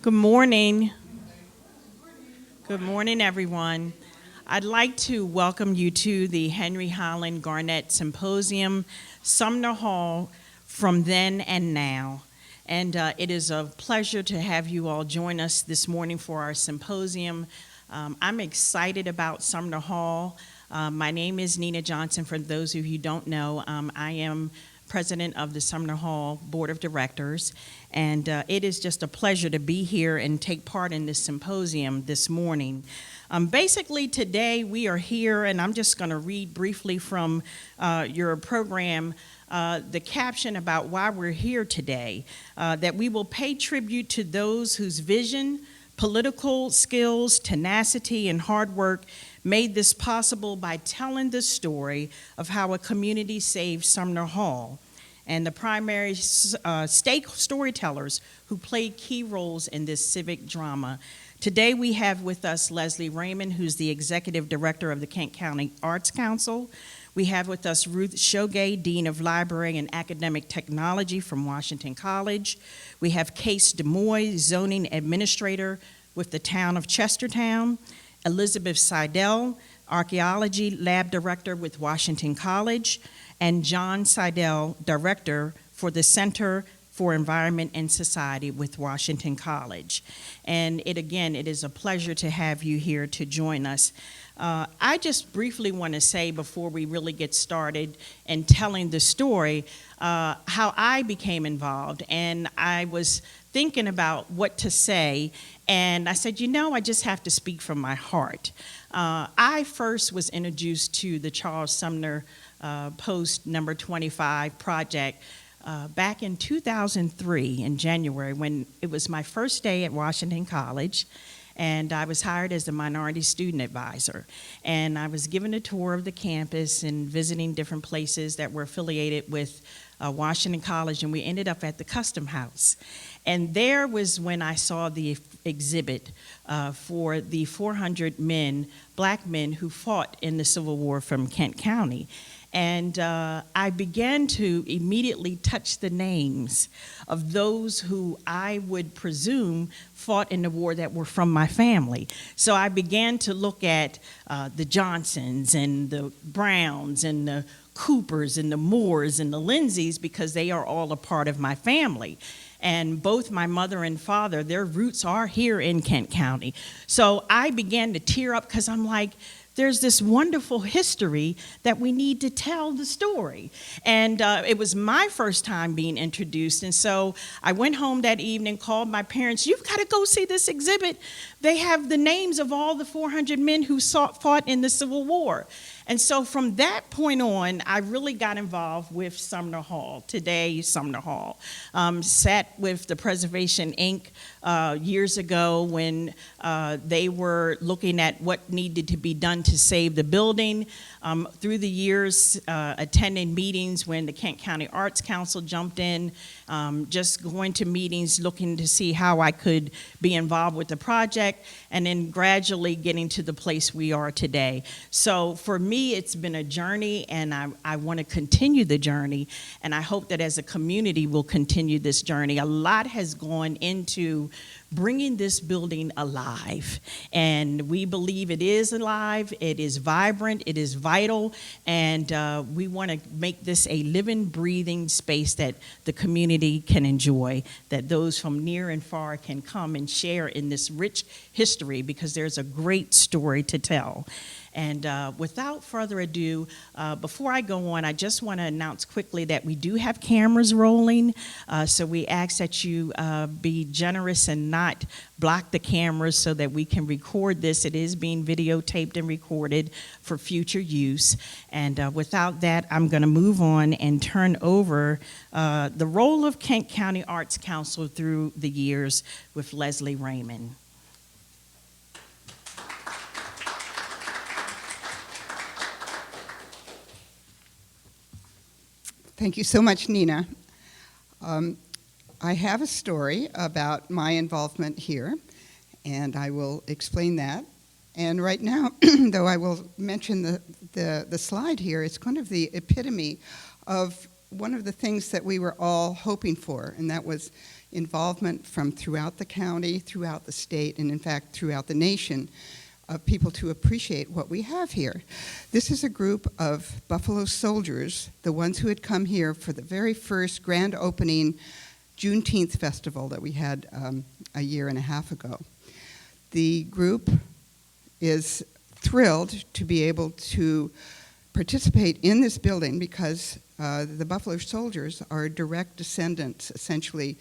Good morning. Good morning, everyone. I'd like to welcome you to the Henry Highland Garnett Symposium, Sumner Hall, From Then and Now. And it is a pleasure to have you all join us this morning for our symposium. I'm excited about Sumner Hall. My name is Nina Johnson. For those of you who don't know, I am president of the Sumner Hall Board of Directors, and it is just a pleasure to be here and take part in this symposium this morning. Basically today we are here, and I'm just going to read briefly from your program the caption about why we're here today, that we will pay tribute to those whose vision, political skills, tenacity, and hard work made this possible by telling the story of how a community saved Sumner Hall and the primary stake storytellers who played key roles in this civic drama. Today we have with us Leslie Raymond, who's the Executive Director of the Kent County Arts Council. We have with us Ruth Shogay, Dean of Library and Academic Technology from Washington College. We have Case DeMoy, Zoning Administrator with the town of Chestertown. Elizabeth Seidel, Archaeology Lab Director with Washington College, and John Seidel, Director for the Center for Environment and Society with Washington College. And it is a pleasure to have you here to join us. I just briefly want to say before we really get started in telling the story, how I became involved, and I was thinking about what to say, and I said, I just have to speak from my heart. I first was introduced to the Charles Sumner Post number 25 project back in 2003 in January, when it was my first day at Washington College, and I was hired as the minority student advisor. And I was given a tour of the campus and visiting different places that were affiliated with Washington College, and we ended up at the Custom House. And there was when I saw the exhibit for the 400 men, black men who fought in the Civil War from Kent County. And I began to immediately touch the names of those who I would presume fought in the war that were from my family. So I began to look at the Johnsons and the Browns and the Coopers and the Moores and the Lindsays, because they are all a part of my family. And both my mother and father, their roots are here in Kent County. So I began to tear up because I'm like, there's this wonderful history that we need to tell the story. And it was my first time being introduced. And so I went home that evening, called my parents, you've got to go see this exhibit. They have the names of all the 400 men who fought in the Civil War. And so from that point on, I really got involved with Sumner Hall, today Sumner Hall. Sat with the Preservation Inc. Years ago when they were looking at what needed to be done to save the building. Through the years, attending meetings when the Kent County Arts Council jumped in, just going to meetings looking to see how I could be involved with the project, and then gradually getting to the place we are today. So for me, it's been a journey, and I want to continue the journey, and I hope that as a community we'll continue this journey. A lot has gone into bringing this building alive, and we believe it is alive, it is vibrant, it is vital, and we want to make this a living, breathing space that the community can enjoy, that those from near and far can come and share in this rich history, because there's a great story to tell. And without further ado, before I go on, I just want to announce quickly that we do have cameras rolling, so we ask that you be generous and not block the cameras so that we can record this. It is being videotaped and recorded for future use. And without that, I'm going to move on and turn over the role of Kent County Arts Council through the years with Leslie Raymond. Thank you so much, Nina. I have a story about my involvement here, and I will explain that. And right now, though I will mention the slide here, it's kind of the epitome of one of the things that we were all hoping for, and that was, involvement from throughout the county, throughout the state, and in fact throughout the nation, of people to appreciate what we have here. This is a group of Buffalo soldiers, the ones who had come here for the very first grand opening Juneteenth festival that we had a year and a half ago. The group is thrilled to be able to participate in this building because the Buffalo soldiers are direct descendants, essentially,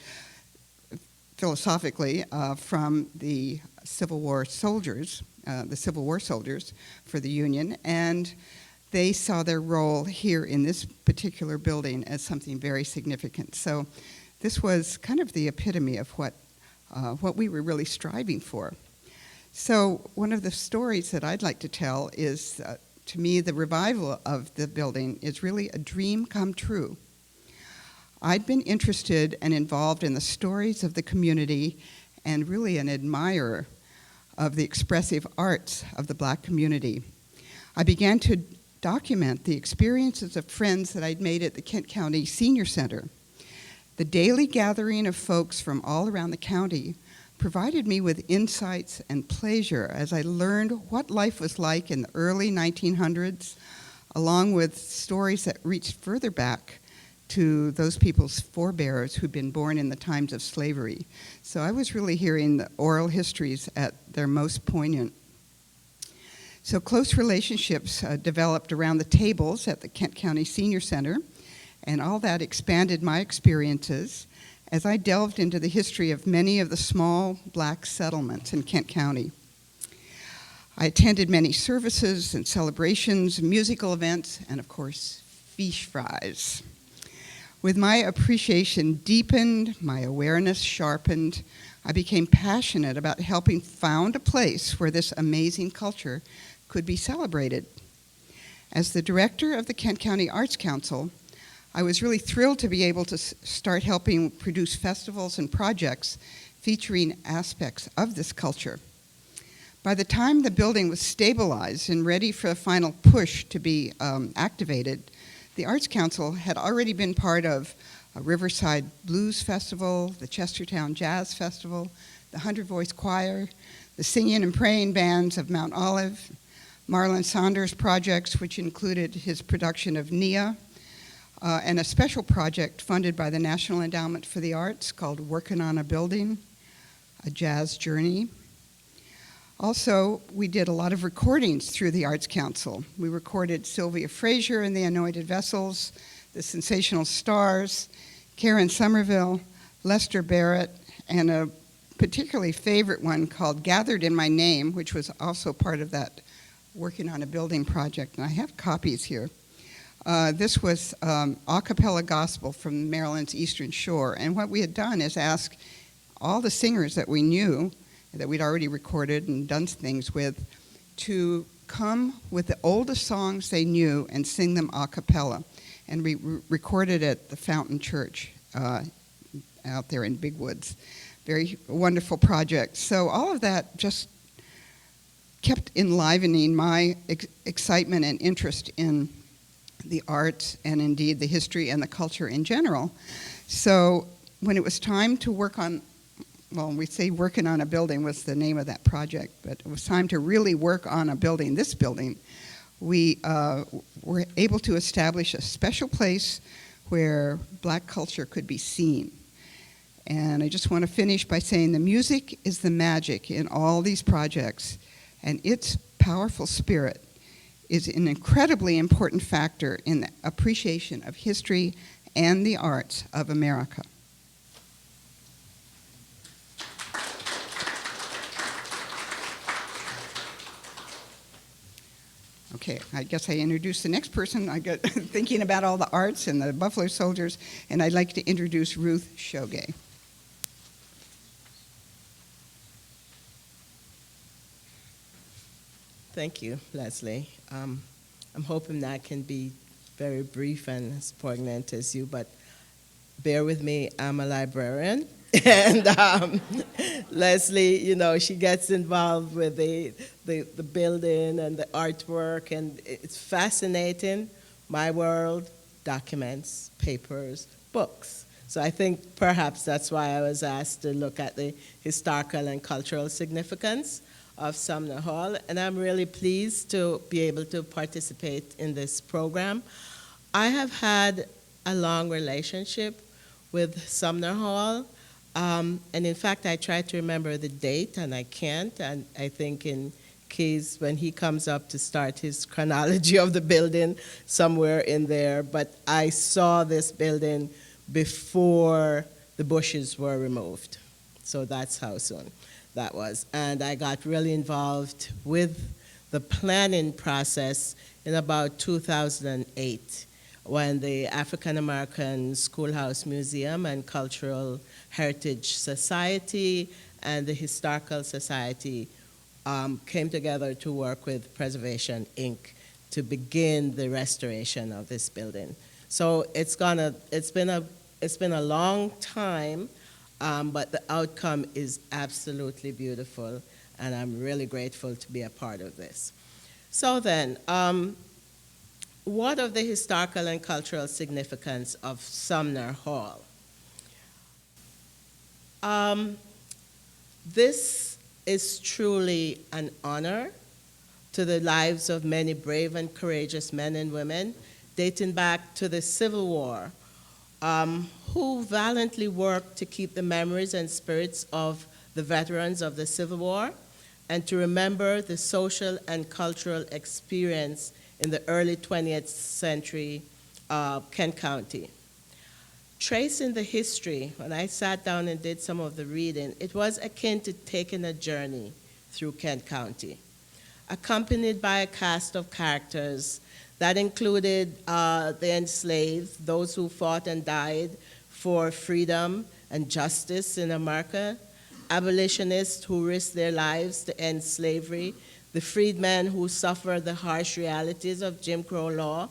philosophically, from the Civil War soldiers, for the Union, and they saw their role here in this particular building as something very significant. So this was kind of the epitome of what we were really striving for. So one of the stories that I'd like to tell is, to me, the revival of the building is really a dream come true. I'd been interested and involved in the stories of the community and really an admirer of the expressive arts of the Black community. I began to document the experiences of friends that I'd made at the Kent County Senior Center. The daily gathering of folks from all around the county provided me with insights and pleasure as I learned what life was like in the early 1900s, along with stories that reached further back to those people's forebears who'd been born in the times of slavery. So I was really hearing the oral histories at their most poignant. So close relationships developed around the tables at the Kent County Senior Center, and all that expanded my experiences as I delved into the history of many of the small Black settlements in Kent County. I attended many services and celebrations, musical events, and of course, fish fries. With my appreciation deepened, my awareness sharpened, I became passionate about helping found a place where this amazing culture could be celebrated. As the director of the Kent County Arts Council, I was really thrilled to be able to start helping produce festivals and projects featuring aspects of this culture. By the time the building was stabilized and ready for a final push to be activated, the Arts Council had already been part of a Riverside Blues Festival, the Chestertown Jazz Festival, the 100 Voice Choir, the singing and praying bands of Mount Olive, Marlon Saunders projects, which included his production of Nia, and a special project funded by the National Endowment for the Arts called Working on a Building, a Jazz Journey. Also, we did a lot of recordings through the Arts Council. We recorded Sylvia Frazier and the Anointed Vessels, the Sensational Stars, Karen Somerville, Lester Barrett, and a particularly favorite one called Gathered in My Name, which was also part of that Working on a Building project, and I have copies here. This was a cappella gospel from Maryland's Eastern Shore, and what we had done is ask all the singers that we knew, that we'd already recorded and done things with, to come with the oldest songs they knew and sing them a cappella. And we recorded at the Fountain Church out there in Big Woods. Very wonderful project. So all of that just kept enlivening my excitement and interest in the arts and indeed the history and the culture in general. So when it was time to work on, well, we say Working on a Building was the name of that project, but it was time to really work on a building, this building, we were able to establish a special place where Black culture could be seen. And I just want to finish by saying the music is the magic in all these projects, and its powerful spirit is an incredibly important factor in the appreciation of history and the arts of America. Okay, I guess I introduced the next person. I got thinking about all the arts and the Buffalo Soldiers, and I'd like to introduce Ruth Shogay. Thank you, Leslie. I'm hoping that can be very brief and as poignant as you, but bear with me, I'm a librarian. And Leslie, you know, she gets involved with the building and the artwork, and it's fascinating. My world, documents, papers, books. So I think perhaps that's why I was asked to look at the historical and cultural significance of Sumner Hall, and I'm really pleased to be able to participate in this program. I have had a long relationship with Sumner Hall, and in fact, I try to remember the date, and I can't, and I think in case when he comes up to start his chronology of the building, somewhere in there, but I saw this building before the bushes were removed. So that's how soon that was. And I got really involved with the planning process in about 2008 when the African American Schoolhouse Museum and Cultural Heritage Society and the Historical Society came together to work with Preservation, Inc. to begin the restoration of this building. So it's been a long time, but the outcome is absolutely beautiful, and I'm really grateful to be a part of this. So then, what of the historical and cultural significance of Sumner Hall? This is truly an honor to the lives of many brave and courageous men and women dating back to the Civil War, who valiantly worked to keep the memories and spirits of the veterans of the Civil War and to remember the social and cultural experience in the early 20th century Kent County. Tracing the history, when I sat down and did some of the reading, it was akin to taking a journey through Kent County, accompanied by a cast of characters that included the enslaved, those who fought and died for freedom and justice in America, abolitionists who risked their lives to end slavery, the freedmen who suffered the harsh realities of Jim Crow law,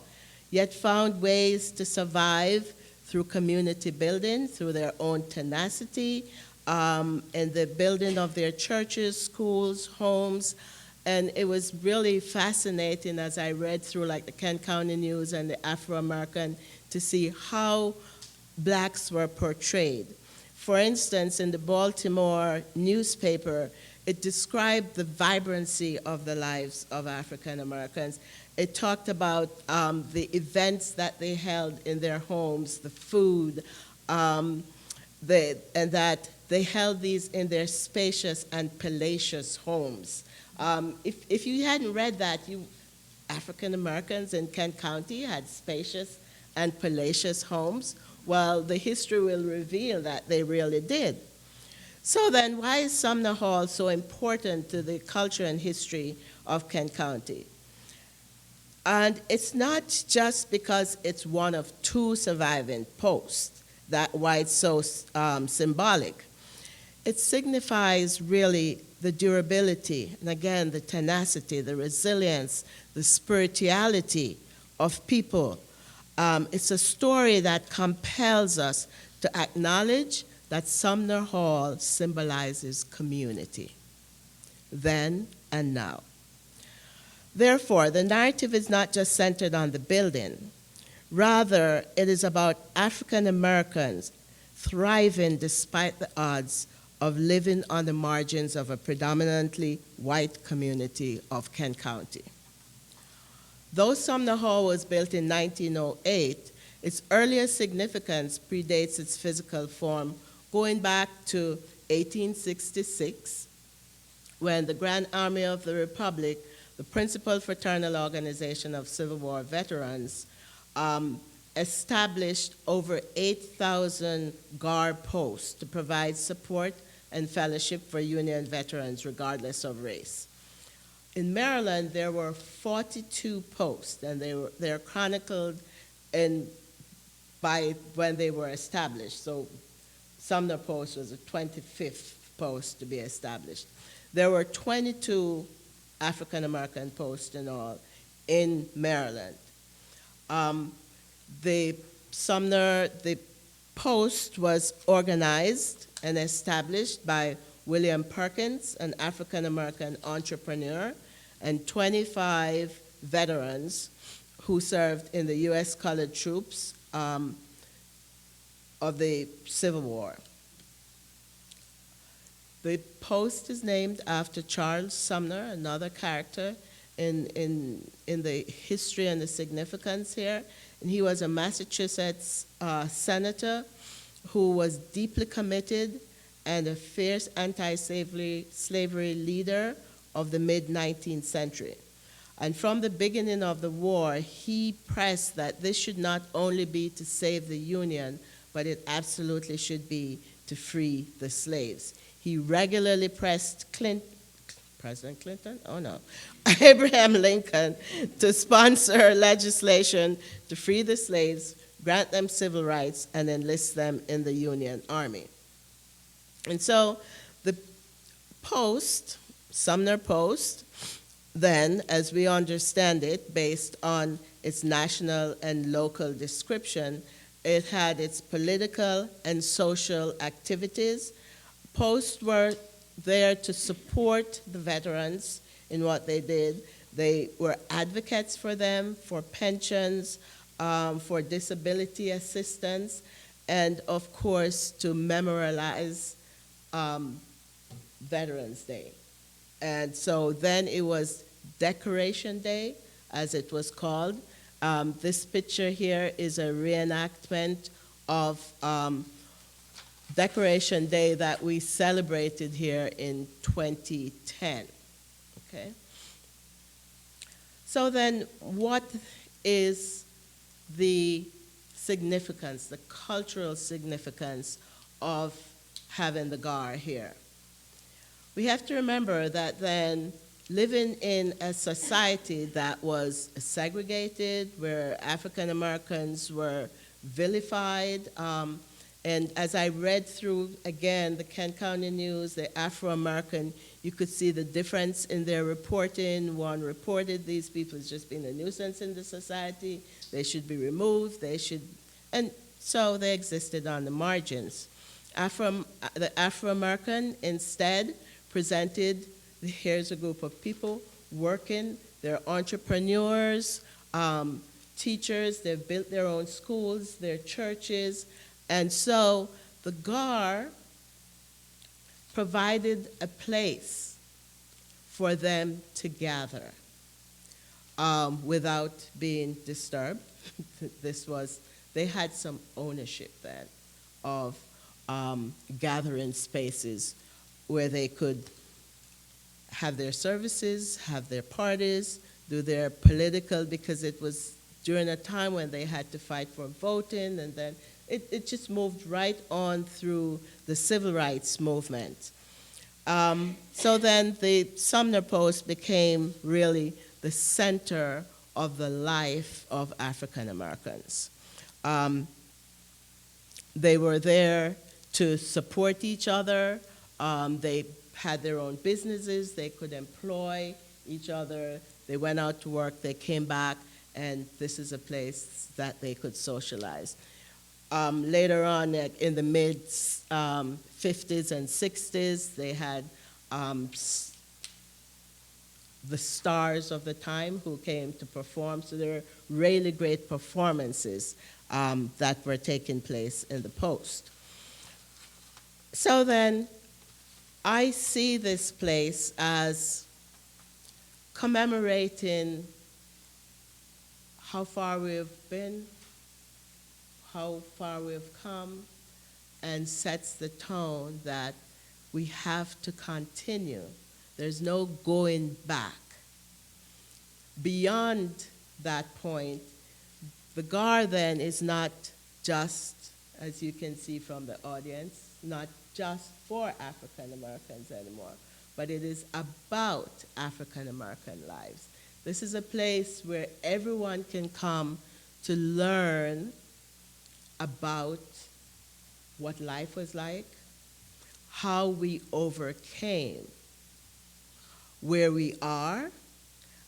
yet found ways to survive through community building, through their own tenacity, and the building of their churches, schools, homes. And it was really fascinating as I read through like the Kent County News and the Afro-American to see how blacks were portrayed. For instance, in the Baltimore newspaper, it described the vibrancy of the lives of African Americans. It talked about the events that they held in their homes, the food, and that they held these in their spacious and palatial homes. If you hadn't read that, African Americans in Kent County had spacious and palatial homes. Well, the history will reveal that they really did. So then, why is Sumner Hall so important to the culture and history of Kent County? And it's not just because it's one of two surviving posts, why it's so symbolic. It signifies really the durability, and again, the tenacity, the resilience, the spirituality of people. It's a story that compels us to acknowledge that Sumner Hall symbolizes community, then and now. Therefore, the narrative is not just centered on the building. Rather, it is about African Americans thriving despite the odds of living on the margins of a predominantly white community of Kent County. Though Sumner Hall was built in 1908, its earliest significance predates its physical form, going back to 1866, when the Grand Army of the Republic, the principal fraternal organization of Civil War veterans, established over 8,000 guard posts to provide support and fellowship for Union veterans regardless of race. In Maryland, there were 42 posts, and they're chronicled by when they were established. So Sumner Post was the 25th post to be established. There were 22 African American posts in all in Maryland. The post was organized and established by William Perkins, an African American entrepreneur, and 25 veterans who served in the U.S. colored troops of the Civil War. The post is named after Charles Sumner, another character in the history and the significance here. And he was a Massachusetts senator who was deeply committed and a fierce anti-slavery leader of the mid-19th century. And from the beginning of the war, he pressed that this should not only be to save the Union, but it absolutely should be to free the slaves. He regularly pressed President Clinton? Oh no. Abraham Lincoln to sponsor legislation to free the slaves, grant them civil rights, and enlist them in the Union Army. And so the Post, Sumner Post, then, as we understand it, based on its national and local description, it had its political and social activities. Posts were there to support the veterans in what they did. They were advocates for them, for pensions, for disability assistance, and of course to memorialize Veterans Day. And so then it was Decoration Day, as it was called. This picture here is a reenactment of Decoration Day that we celebrated here in 2010, okay? So then what is the significance, the cultural significance of having the GAR here? We have to remember that then living in a society that was segregated, where African Americans were vilified, and as I read through, again, the Kent County News, the Afro-American, you could see the difference in their reporting. One reported these people as just being a nuisance in the society. They should be removed. And so they existed on the margins. The Afro-American instead presented, here's a group of people working. They're entrepreneurs, teachers. They've built their own schools, their churches. And so the GAR provided a place for them to gather without being disturbed. They had some ownership then of gathering spaces where they could have their services, have their parties, do their political, because it was during a time when they had to fight for voting, and then it just moved right on through the civil rights movement. So then the Sumner Post became really the center of the life of African Americans. They were there to support each other. They had their own businesses. They could employ each other. They went out to work. They came back, and this is a place that they could socialize. Later on, in the mid-50s and 60s, they had the stars of the time who came to perform. So there were really great performances that were taking place in the Post. So then, I see this place as commemorating how far we've been, how far we've come, and sets the tone that we have to continue. There's no going back. Beyond that point, the GAR then is not just, as you can see from the audience, not just for African Americans anymore, but it is about African American lives. This is a place where everyone can come to learn about what life was like, how we overcame where we are,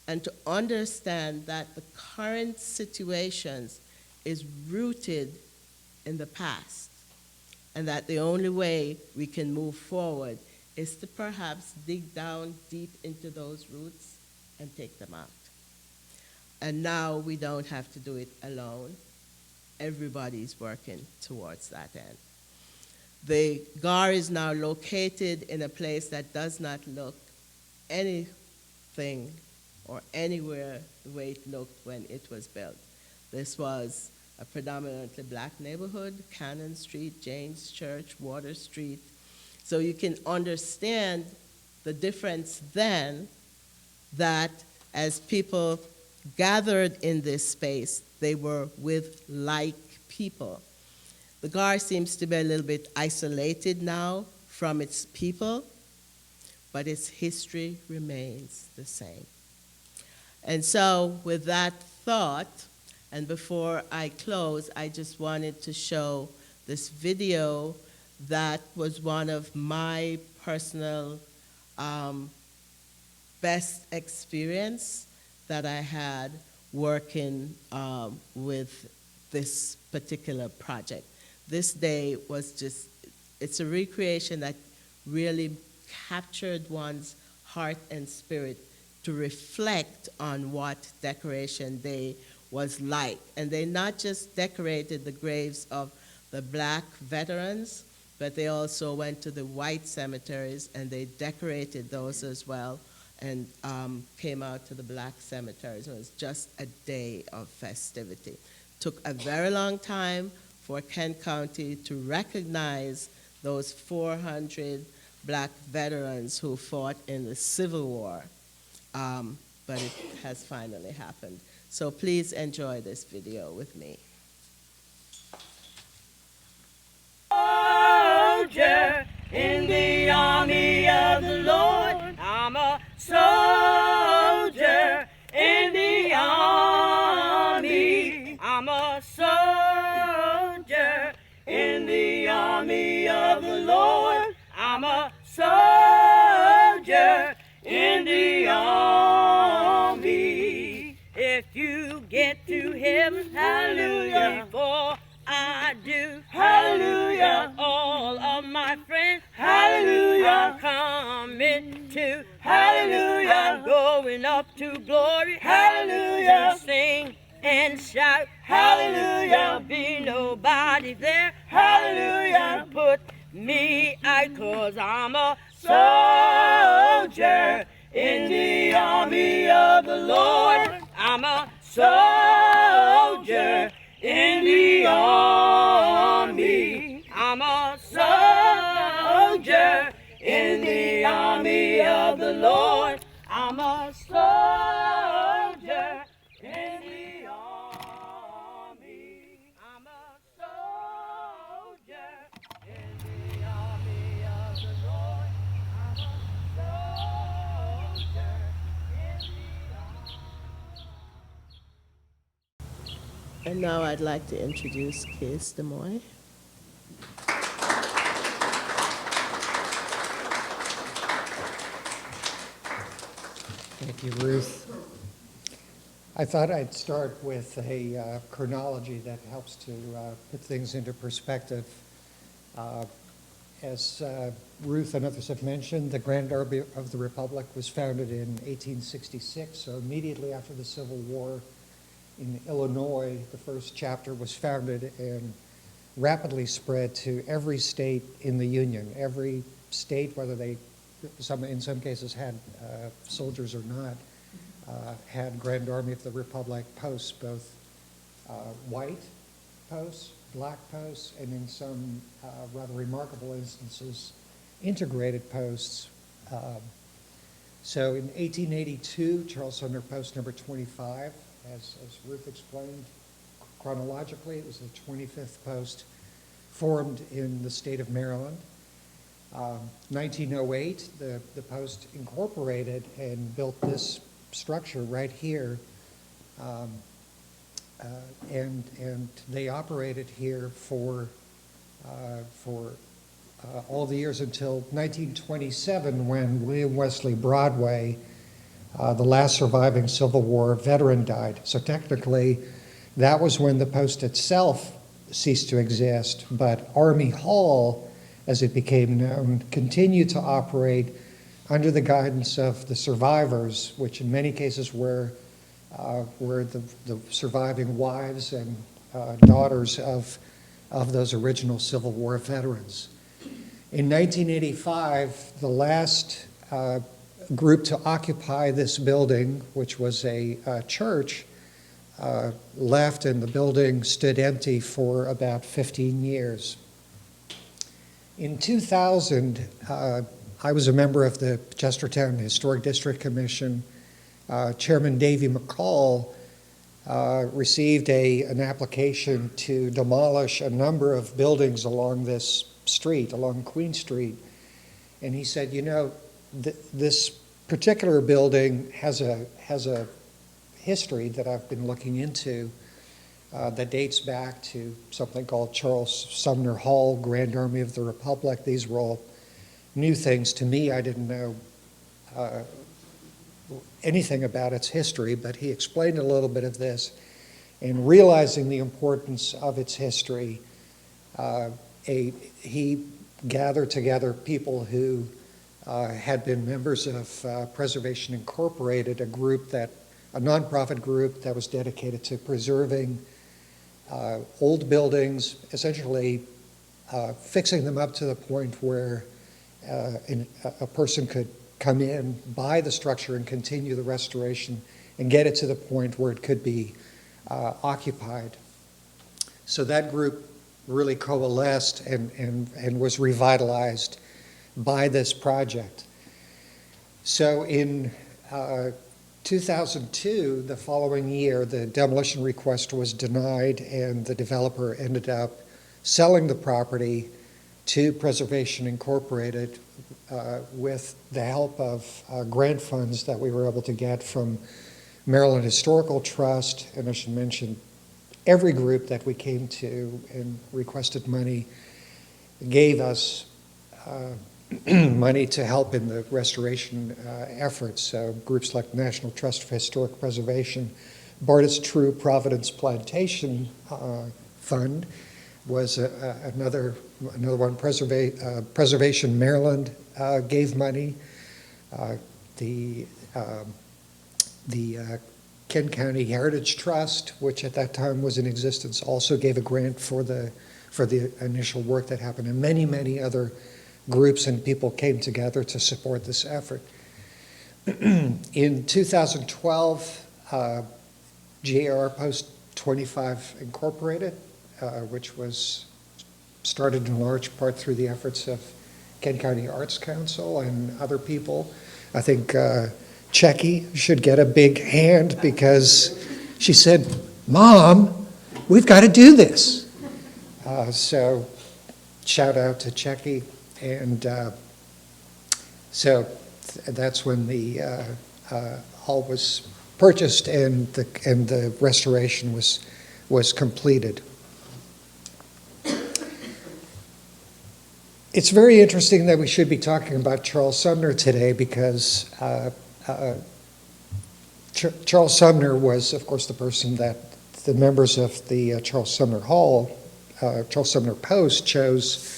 and to understand that the current situations is rooted in the past, and that the only way we can move forward is to perhaps dig down deep into those roots and take them out. And now we don't have to do it alone. everybody's working towards that end. The GAR is now located in a place that does not look anything or anywhere the way it looked when it was built. This was a predominantly black neighborhood: Cannon Street, James Church, Water Street. So you can understand the difference then, that as people gathered in this space, they were with like people. The GAR seems to be a little bit isolated now from its people, but its history remains the same. And so with that thought, and before I close, I just wanted to show this video that was one of my personal best experience that I had working with this particular project. This day was just, it's a recreation that really captured one's heart and spirit to reflect on what Decoration Day was like. And they not just decorated the graves of the black veterans, but they also went to the white cemeteries and they decorated those as well, and came out to the black cemeteries. It was just a day of festivity. Took a very long time for Kent County to recognize those 400 black veterans who fought in the Civil War, but it has finally happened. So please enjoy this video with me. Soldier in the army of the Lord, I'm a soldier in the army. I'm a soldier in the army of the Lord. I'm a soldier in the army. If you get to heaven, hallelujah, before I do, hallelujah, all of my friends, hallelujah, I'm coming to, hallelujah, I'm going up to glory, hallelujah, to sing and shout, hallelujah, there'll be nobody there, hallelujah, to put me out, 'cause I'm a soldier in the army of the Lord. I'm a soldier in the army. I'm a soldier in the army of the Lord. I'm a soldier in the army. I'm a soldier in the army of the Lord. I'm a soldier in the army. And now I'd like to introduce Kees de Moy. Thank you, Ruth. I thought I'd start with a chronology that helps to put things into perspective. As Ruth and others have mentioned, the Grand Army of the Republic was founded in 1866, so immediately after the Civil War. In Illinois, the first chapter was founded and rapidly spread to every state in the Union. Every state, whether they, in some cases had soldiers or not, had Grand Army of the Republic posts, both white posts, black posts, and in some rather remarkable instances, integrated posts. So in 1882, Charles Sumner Post number 25, as Ruth explained, chronologically, it was the 25th post formed in the state of Maryland. 1908, the post incorporated and built this structure right here, and they operated here for all the years until 1927, when William Wesley Broadway, the last surviving Civil War veteran, died. So technically, that was when the post itself ceased to exist, but Army Hall, as it became known, continued to operate under the guidance of the survivors, which in many cases were the surviving wives and daughters of those original Civil War veterans. In 1985, the last group to occupy this building, which was a church, left, and the building stood empty for about 15 years. In 2000, I was a member of the Chestertown Historic District Commission. Chairman Davy McCall received an application to demolish a number of buildings along this street, along Queen Street. And he said, you know, this particular building has a history that I've been looking into that dates back to something called Charles Sumner Hall, Grand Army of the Republic. These were all new things to me. I didn't know anything about its history, but he explained a little bit of this. And realizing the importance of its history, he gathered together people who had been members of Preservation Incorporated, a nonprofit group that was dedicated to preserving old buildings, essentially fixing them up to the point where a person could come in, buy the structure, and continue the restoration and get it to the point where it could be occupied. So that group really coalesced and was revitalized by this project. So in 2002, the following year, the demolition request was denied, and the developer ended up selling the property to Preservation Incorporated with the help of grant funds that we were able to get from Maryland Historical Trust. And I should mention, every group that we came to and requested money gave us money to help in the restoration efforts. So groups like National Trust for Historic Preservation, Bartis True Providence Plantation Fund was another one. Preservation Maryland gave money. The Kent County Heritage Trust, which at that time was in existence, also gave a grant for the initial work that happened, and many other groups and people came together to support this effort. In 2012, GAR Post 25 Incorporated, which was started in large part through the efforts of Kent County Arts Council and other people. I think Checky should get a big hand because she said, "Mom, we've got to do this." So shout out to Checky. And so that's when the hall was purchased and the restoration was completed. It's very interesting that we should be talking about Charles Sumner today because Charles Sumner was, of course, the person that the members of the Charles Sumner Hall, Charles Sumner Post chose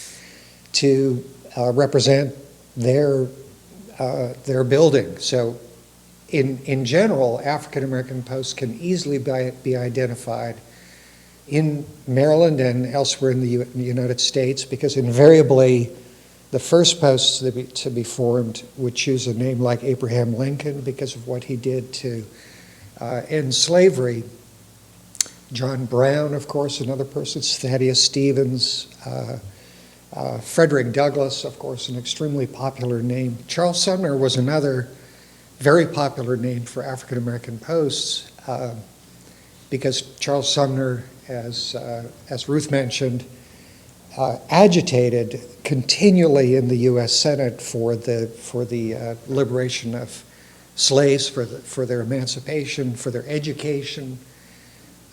to represent their building. So in general, African American posts can easily be identified in Maryland and elsewhere in the United States, because invariably the first posts to be formed would choose a name like Abraham Lincoln because of what he did to end slavery. John Brown, of course, another person, Thaddeus Stevens, Frederick Douglass, of course, an extremely popular name. Charles Sumner was another very popular name for African American posts because Charles Sumner, as Ruth mentioned, agitated continually in the U.S. Senate for the liberation of slaves, for their emancipation, for their education,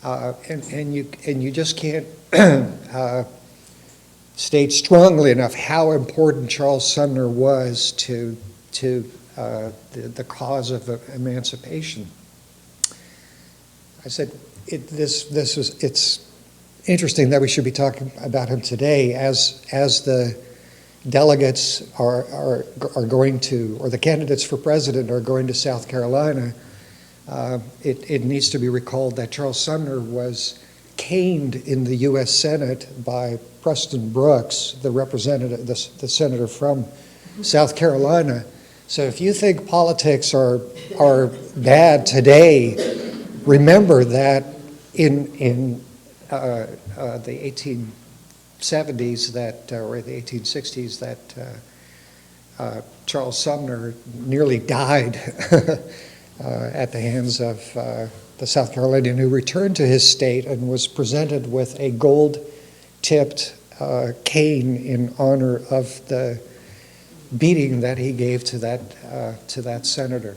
and you just can't state strongly enough how important Charles Sumner was to the cause of emancipation. I said it's interesting that we should be talking about him today as the delegates are going to, or the candidates for president are going to South Carolina. It needs to be recalled that Charles Sumner was caned in the U.S. Senate by Preston Brooks, the representative, the senator from South Carolina. So if you think politics are bad today, remember that in the 1870s or the 1860s that Charles Sumner nearly died at the hands of the South Carolinian, who returned to his state and was presented with a gold-tipped cane in honor of the beating that he gave to that senator.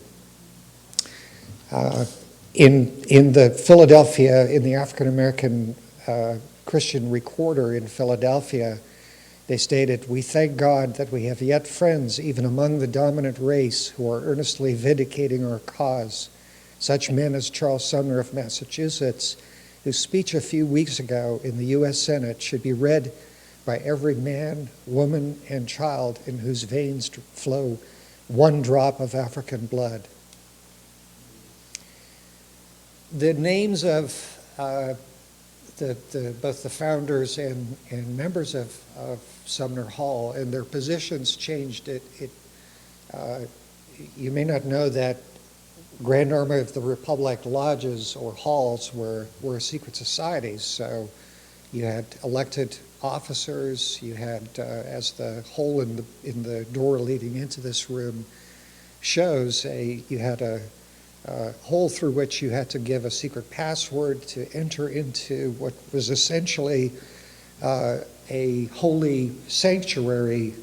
In the Philadelphia, in the African American Christian Recorder in Philadelphia, they stated, "We thank God that we have yet friends even among the dominant race who are earnestly vindicating our cause. Such men as Charles Sumner of Massachusetts, whose speech a few weeks ago in the U.S. Senate should be read by every man, woman, and child in whose veins flow one drop of African blood." The names of both the founders and members of Sumner Hall and their positions changed. You may not know that Grand Army of the Republic lodges or halls were secret societies. So you had elected officers. You had, as the hole in the door leading into this room shows, you had a hole through which you had to give a secret password to enter into what was essentially a holy sanctuary.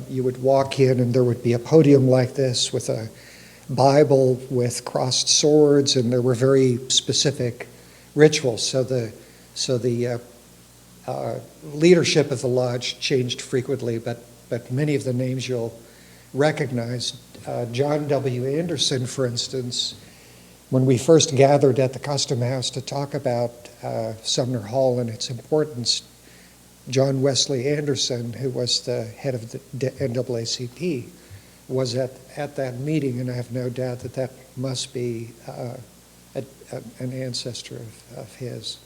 You would walk in and there would be a podium like this with a Bible with crossed swords, and there were very specific rituals. So the leadership of the lodge changed frequently, but many of the names you'll recognize. John W. Anderson, for instance, when we first gathered at the Custom House to talk about Sumner Hall and its importance, John Wesley Anderson, who was the head of the NAACP, was at that meeting, and I have no doubt that must be an ancestor of his.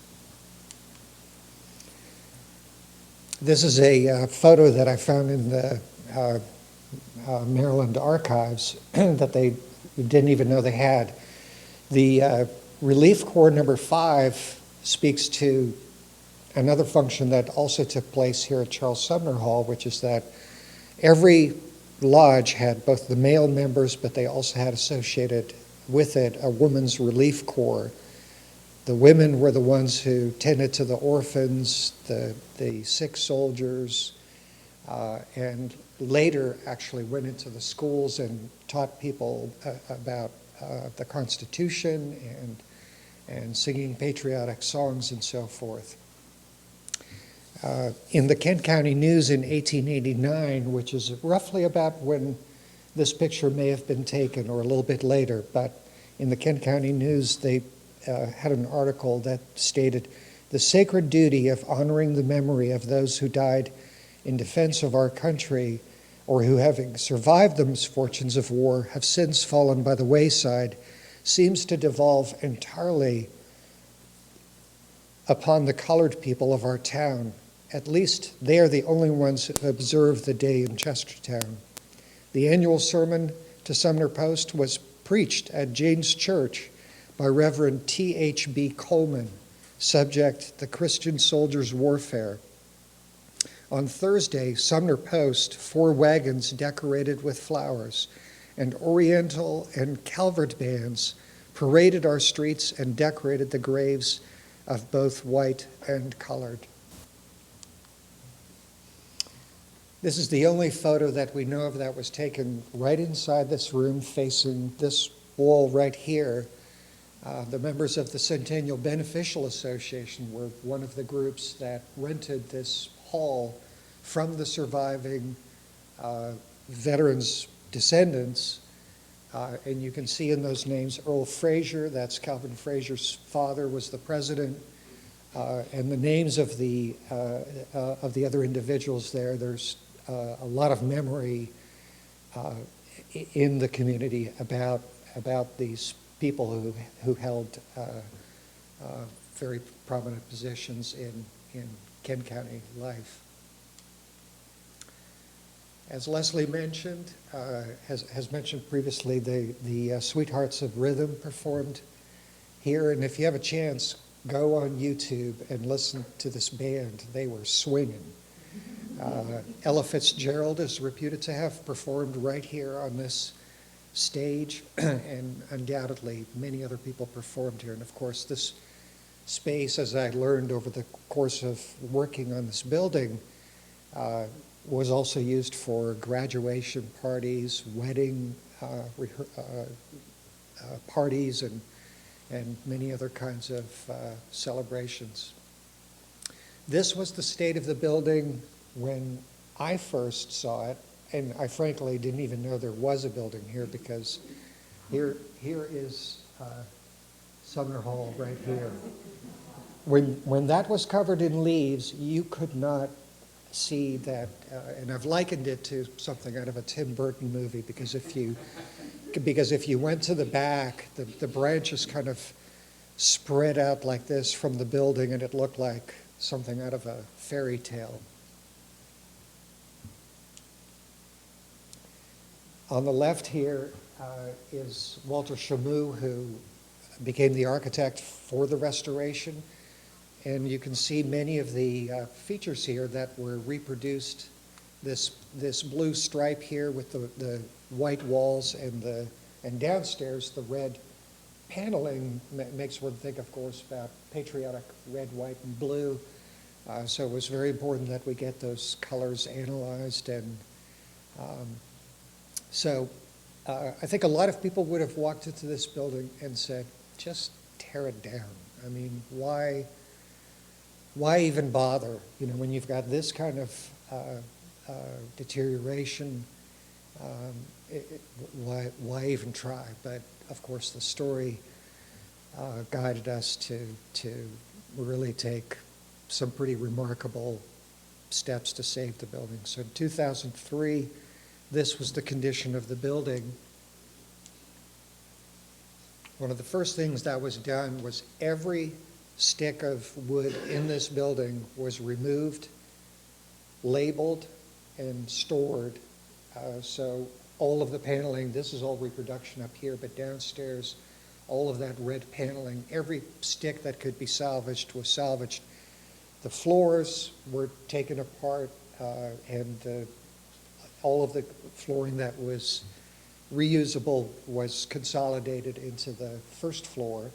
This is a photo that I found in the Maryland archives that they didn't even know they had. The Relief Corps number 5 speaks to another function that also took place here at Charles Sumner Hall, which is that every lodge had both the male members, but they also had associated with it a women's relief corps. The women were the ones who tended to the orphans, the sick soldiers, and later actually went into the schools and taught people about the Constitution and singing patriotic songs and so forth. In the Kent County News in 1889, which is roughly about when this picture may have been taken or a little bit later, but in the Kent County News they had an article that stated, "The sacred duty of honoring the memory of those who died in defense of our country or who, having survived the misfortunes of war, have since fallen by the wayside, seems to devolve entirely upon the colored people of our town. At least they are the only ones who observe the day in Chestertown. The annual sermon to Sumner Post was preached at Jane's Church by Reverend T.H.B. Coleman, subject The Christian Soldier's Warfare. On Thursday, Sumner Post, 4 wagons decorated with flowers, and Oriental and Calvert bands paraded our streets and decorated the graves of both white and colored." This is the only photo that we know of that was taken right inside this room, facing this wall right here. The members of the Centennial Beneficial Association were one of the groups that rented this hall from the surviving veterans' descendants. And you can see in those names Earl Frazier, that's Calvin Frazier's father, was the president. And the names of the other individuals there, there's a lot of memory in the community about these people who held very prominent positions in Kent County life. As Leslie mentioned, has mentioned previously, the Sweethearts of Rhythm performed here, and if you have a chance, go on YouTube and listen to this band. They were swinging. Ella Fitzgerald is reputed to have performed right here on this stage, and undoubtedly many other people performed here. And of course, this space, as I learned over the course of working on this building, was also used for graduation parties, wedding parties, and many other kinds of celebrations. This was the state of the building when I first saw it, and I frankly didn't even know there was a building here, because here is Sumner Hall right here. When that was covered in leaves, you could not see that, and I've likened it to something out of a Tim Burton movie, because if you went to the back, the branches kind of spread out like this from the building, and it looked like something out of a fairy tale. On the left here is Walter Chamoux, who became the architect for the restoration. And you can see many of the features here that were reproduced. This blue stripe here with the white walls and downstairs the red paneling makes one think, of course, about patriotic red, white, and blue. So it was very important that we get those colors analyzed. And so I think a lot of people would have walked into this building and said, just tear it down. I mean, why even bother? You know, when you've got this kind of deterioration, why even try? But of course, the story guided us to really take some pretty remarkable steps to save the building. So in 2003, this was the condition of the building. One of the first things that was done was every stick of wood in this building was removed, labeled, and stored. So all of the paneling, this is all reproduction up here, but downstairs, all of that red paneling, every stick that could be salvaged was salvaged. The floors were taken apart, and all of the flooring that was reusable was consolidated into the first floor.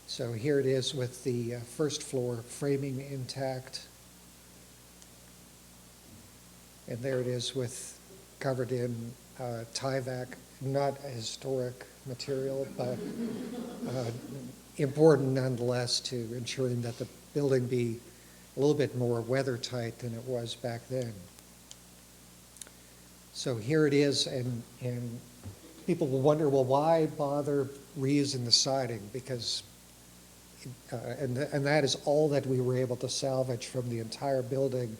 So here it is with the first floor framing intact. And there it is with covered in Tyvek, not a historic material, but important nonetheless to ensuring that the building be a little bit more weather tight than it was back then. So here it is, and people will wonder, well, why bother reusing the siding? Because, and that is all that we were able to salvage from the entire building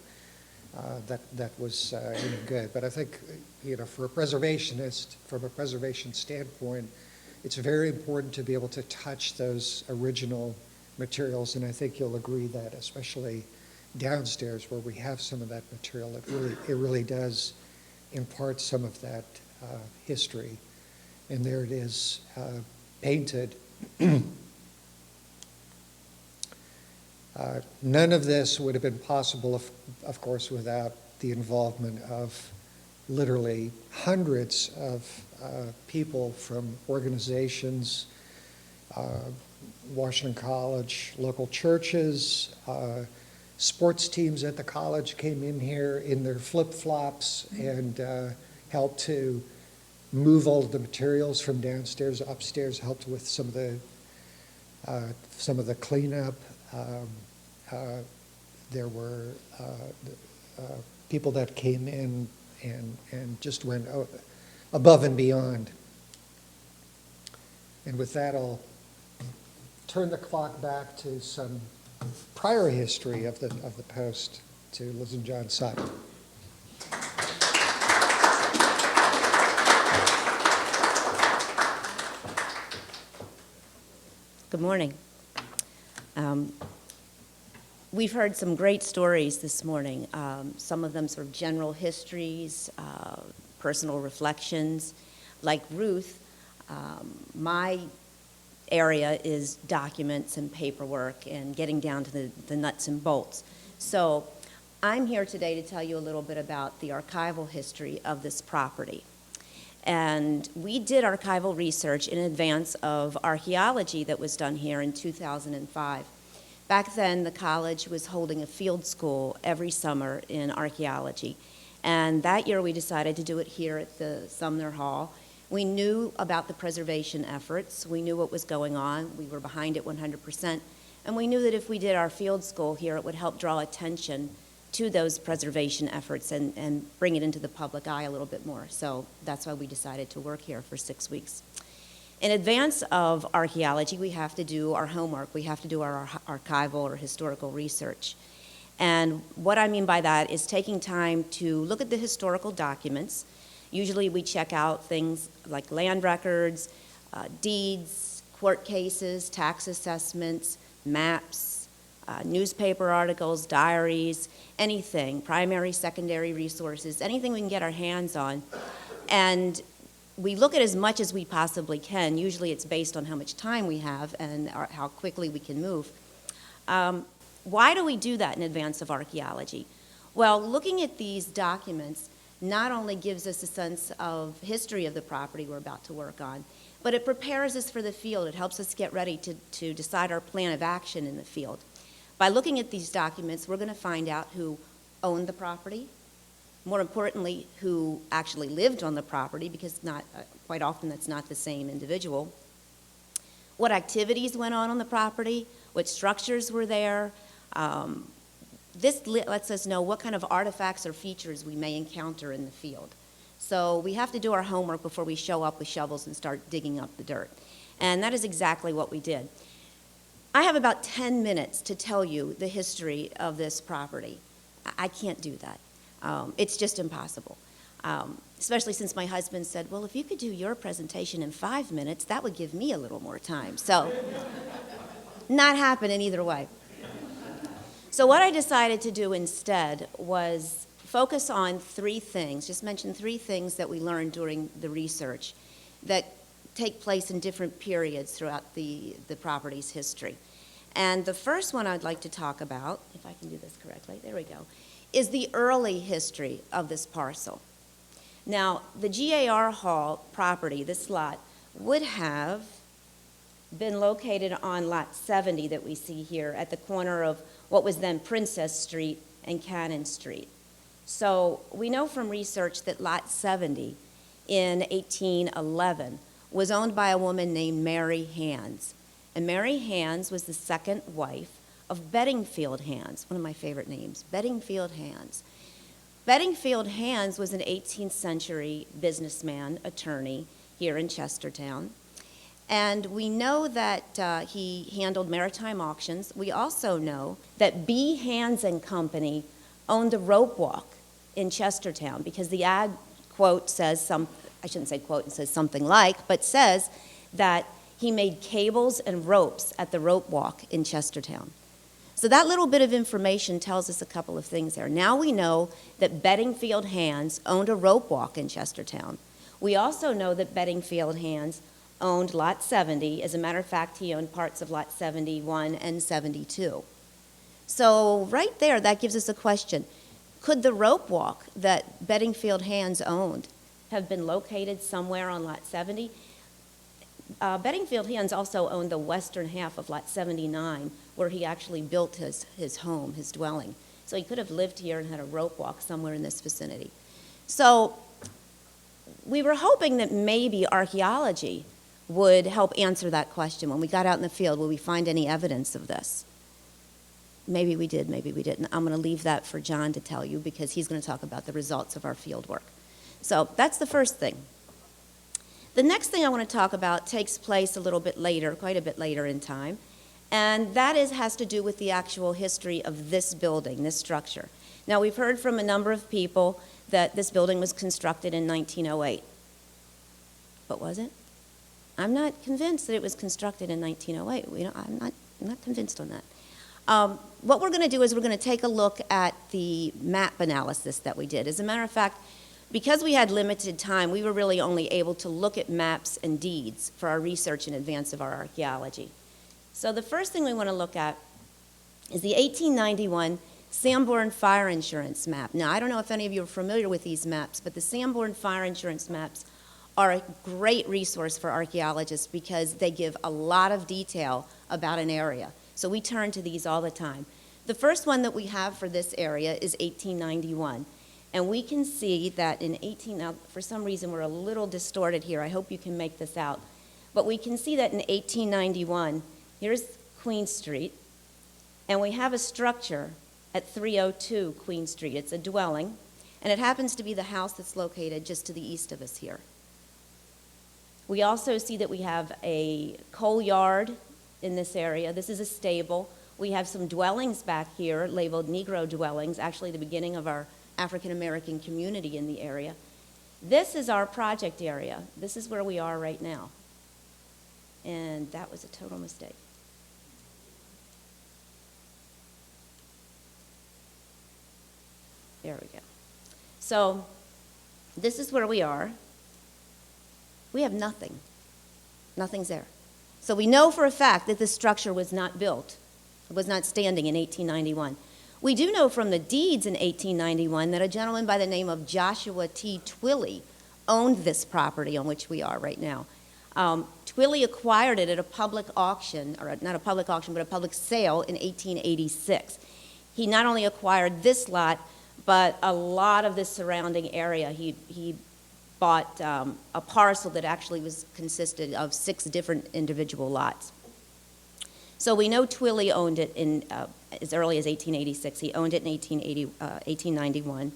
that was any good. But I think, you know, for a preservationist, from a preservation standpoint, it's very important to be able to touch those original materials, and I think you'll agree that, especially downstairs where we have some of that material, it really does impart some of that history. And there it is, painted. None of this would have been possible, of course, without the involvement of literally hundreds of people from organizations, Washington College, local churches, sports teams at the college came in here in their flip-flops and helped to move all of the materials from downstairs upstairs, helped with some of the cleanup. There were people that came in and just went above and beyond. And with that, I'll turn the clock back to some prior history of the Post to Liz and John Sutton. Good morning. We've heard some great stories this morning, some of them sort of general histories, personal reflections. Like Ruth, my area is documents and paperwork and getting down to the nuts and bolts. So I'm here today to tell you a little bit about the archival history of this property. And we did archival research in advance of archaeology that was done here in 2005. Back then, the college was holding a field school every summer in archaeology. And that year, we decided to do it here at the Sumner Hall. We knew about the preservation efforts. We knew what was going on. We were behind it 100%. And we knew that if we did our field school here, it would help draw attention to those preservation efforts and bring it into the public eye a little bit more. So that's why we decided to work here for 6 weeks. In advance of archaeology, we have to do our homework. We have to do our archival or historical research. And what I mean by that is taking time to look at the historical documents. Usually we check out things like land records, deeds, court cases, tax assessments, maps, newspaper articles, diaries, anything, primary, secondary resources, anything we can get our hands on. And we look at as much as we possibly can. Usually it's based on how much time we have and how quickly we can move. Why do we do that in advance of archaeology? Well, looking at these documents not only gives us a sense of history of the property we're about to work on, but it prepares us for the field. It helps us get ready to decide our plan of action in the field. By looking at these documents, we're going to find out who owned the property, more importantly, who actually lived on the property, because quite often that's not the same individual, what activities went on the property, what structures were there. This lets us know what kind of artifacts or features we may encounter in the field. So we have to do our homework before we show up with shovels and start digging up the dirt. And that is exactly what we did. I have about 10 minutes to tell you the history of this property. I can't do that. It's just impossible. Especially since my husband said, well, if you could do your presentation in 5 minutes, that would give me a little more time. So, not happening either way. So what I decided to do instead was focus on 3 things, just mention 3 things that we learned during the research that take place in different periods throughout the property's history. And the first one I'd like to talk about, if I can do this correctly, there we go, is the early history of this parcel. Now, the GAR Hall property, this lot, would have been located on lot 70 that we see here at the corner of what was then Princess Street and Cannon Street. So we know from research that lot 70 in 1811 was owned by a woman named Mary Hands. And Mary Hands was the second wife of Bedingfield Hands, one of my favorite names, Bedingfield Hands. Bedingfield Hands was an 18th century businessman, attorney here in Chestertown. And we know that he handled maritime auctions. We also know that B. Hands and Company owned a rope walk in Chestertown, because the ad quote says I shouldn't say quote, it says something like, but says that he made cables and ropes at the rope walk in Chestertown. So that little bit of information tells us a couple of things there. Now we know that Bedingfield Hands owned a rope walk in Chestertown. We also know that Bedingfield Hands owned lot 70. As a matter of fact, he owned parts of lot 71 and 72. So right there, that gives us a question. Could the rope walk that Bedingfield Hands owned have been located somewhere on lot 70? Bedingfield Hands also owned the western half of lot 79, where he actually built his home, his dwelling. So he could have lived here and had a rope walk somewhere in this vicinity. So we were hoping that maybe archaeology would help answer that question. When we got out in the field, will we find any evidence of this? Maybe we did, maybe we didn't. I'm going to leave that for John to tell you, because he's going to talk about the results of our field work. So that's the first thing. The next thing I want to talk about takes place a little bit later, quite a bit later in time, and that has to do with the actual history of this building, this structure. Now, we've heard from a number of people that this building was constructed in 1908. But was it? I'm not convinced that it was constructed in 1908. I'm not convinced on that. What we're going to do is we're going to take a look at the map analysis that we did. As a matter of fact, because we had limited time, we were really only able to look at maps and deeds for our research in advance of our archaeology. So the first thing we want to look at is the 1891 Sanborn Fire Insurance Map. Now, I don't know if any of you are familiar with these maps, but the Sanborn Fire Insurance Maps are a great resource for archaeologists because they give a lot of detail about an area. So we turn to these all the time. The first one that we have for this area is 1891. And we can see that in now for some reason we're a little distorted here. I hope you can make this out. But we can see that in 1891, here's Queen Street, and we have a structure at 302 Queen Street. It's a dwelling, and it happens to be the house that's located just to the east of us here. We also see that we have a coal yard in this area. This is a stable. We have some dwellings back here labeled Negro dwellings, actually the beginning of our African American community in the area. This is our project area. This is where we are right now. And that was a total mistake. There we go. So this is where we are. We have nothing. Nothing's there. So we know for a fact that this structure was not built. It was not standing in 1891. We do know from the deeds in 1891 that a gentleman by the name of Joshua T. Twilley owned this property on which we are right now. Twilley acquired it at a public auction, or not a public auction, but a public sale in 1886. He not only acquired this lot, but a lot of this surrounding area. He bought a parcel that actually consisted of 6 different individual lots. So we know Twilley owned it in as early as 1886. He owned it in 1891.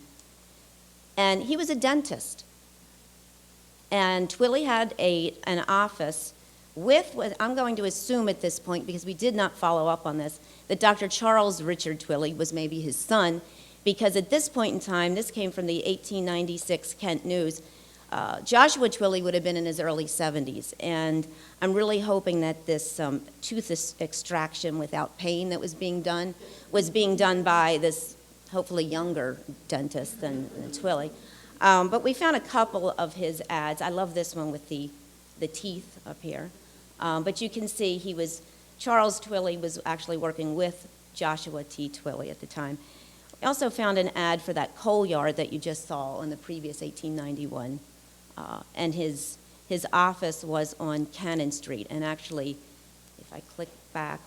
And he was a dentist. And Twilley had an office with what I'm going to assume at this point, because we did not follow up on this, that Dr. Charles Richard Twilley was maybe his son, because at this point in time, this came from the 1896 Kent News, Joshua Twilley would have been in his early 70s, and I'm really hoping that this tooth extraction without pain that was being done by this hopefully younger dentist than Twilley. But we found a couple of his ads. I love this one with the teeth up here. But you can see Charles Twilley was actually working with Joshua T. Twilley at the time. We also found an ad for that coal yard that you just saw in the previous 1891. And his office was on Cannon Street. And actually, if I click back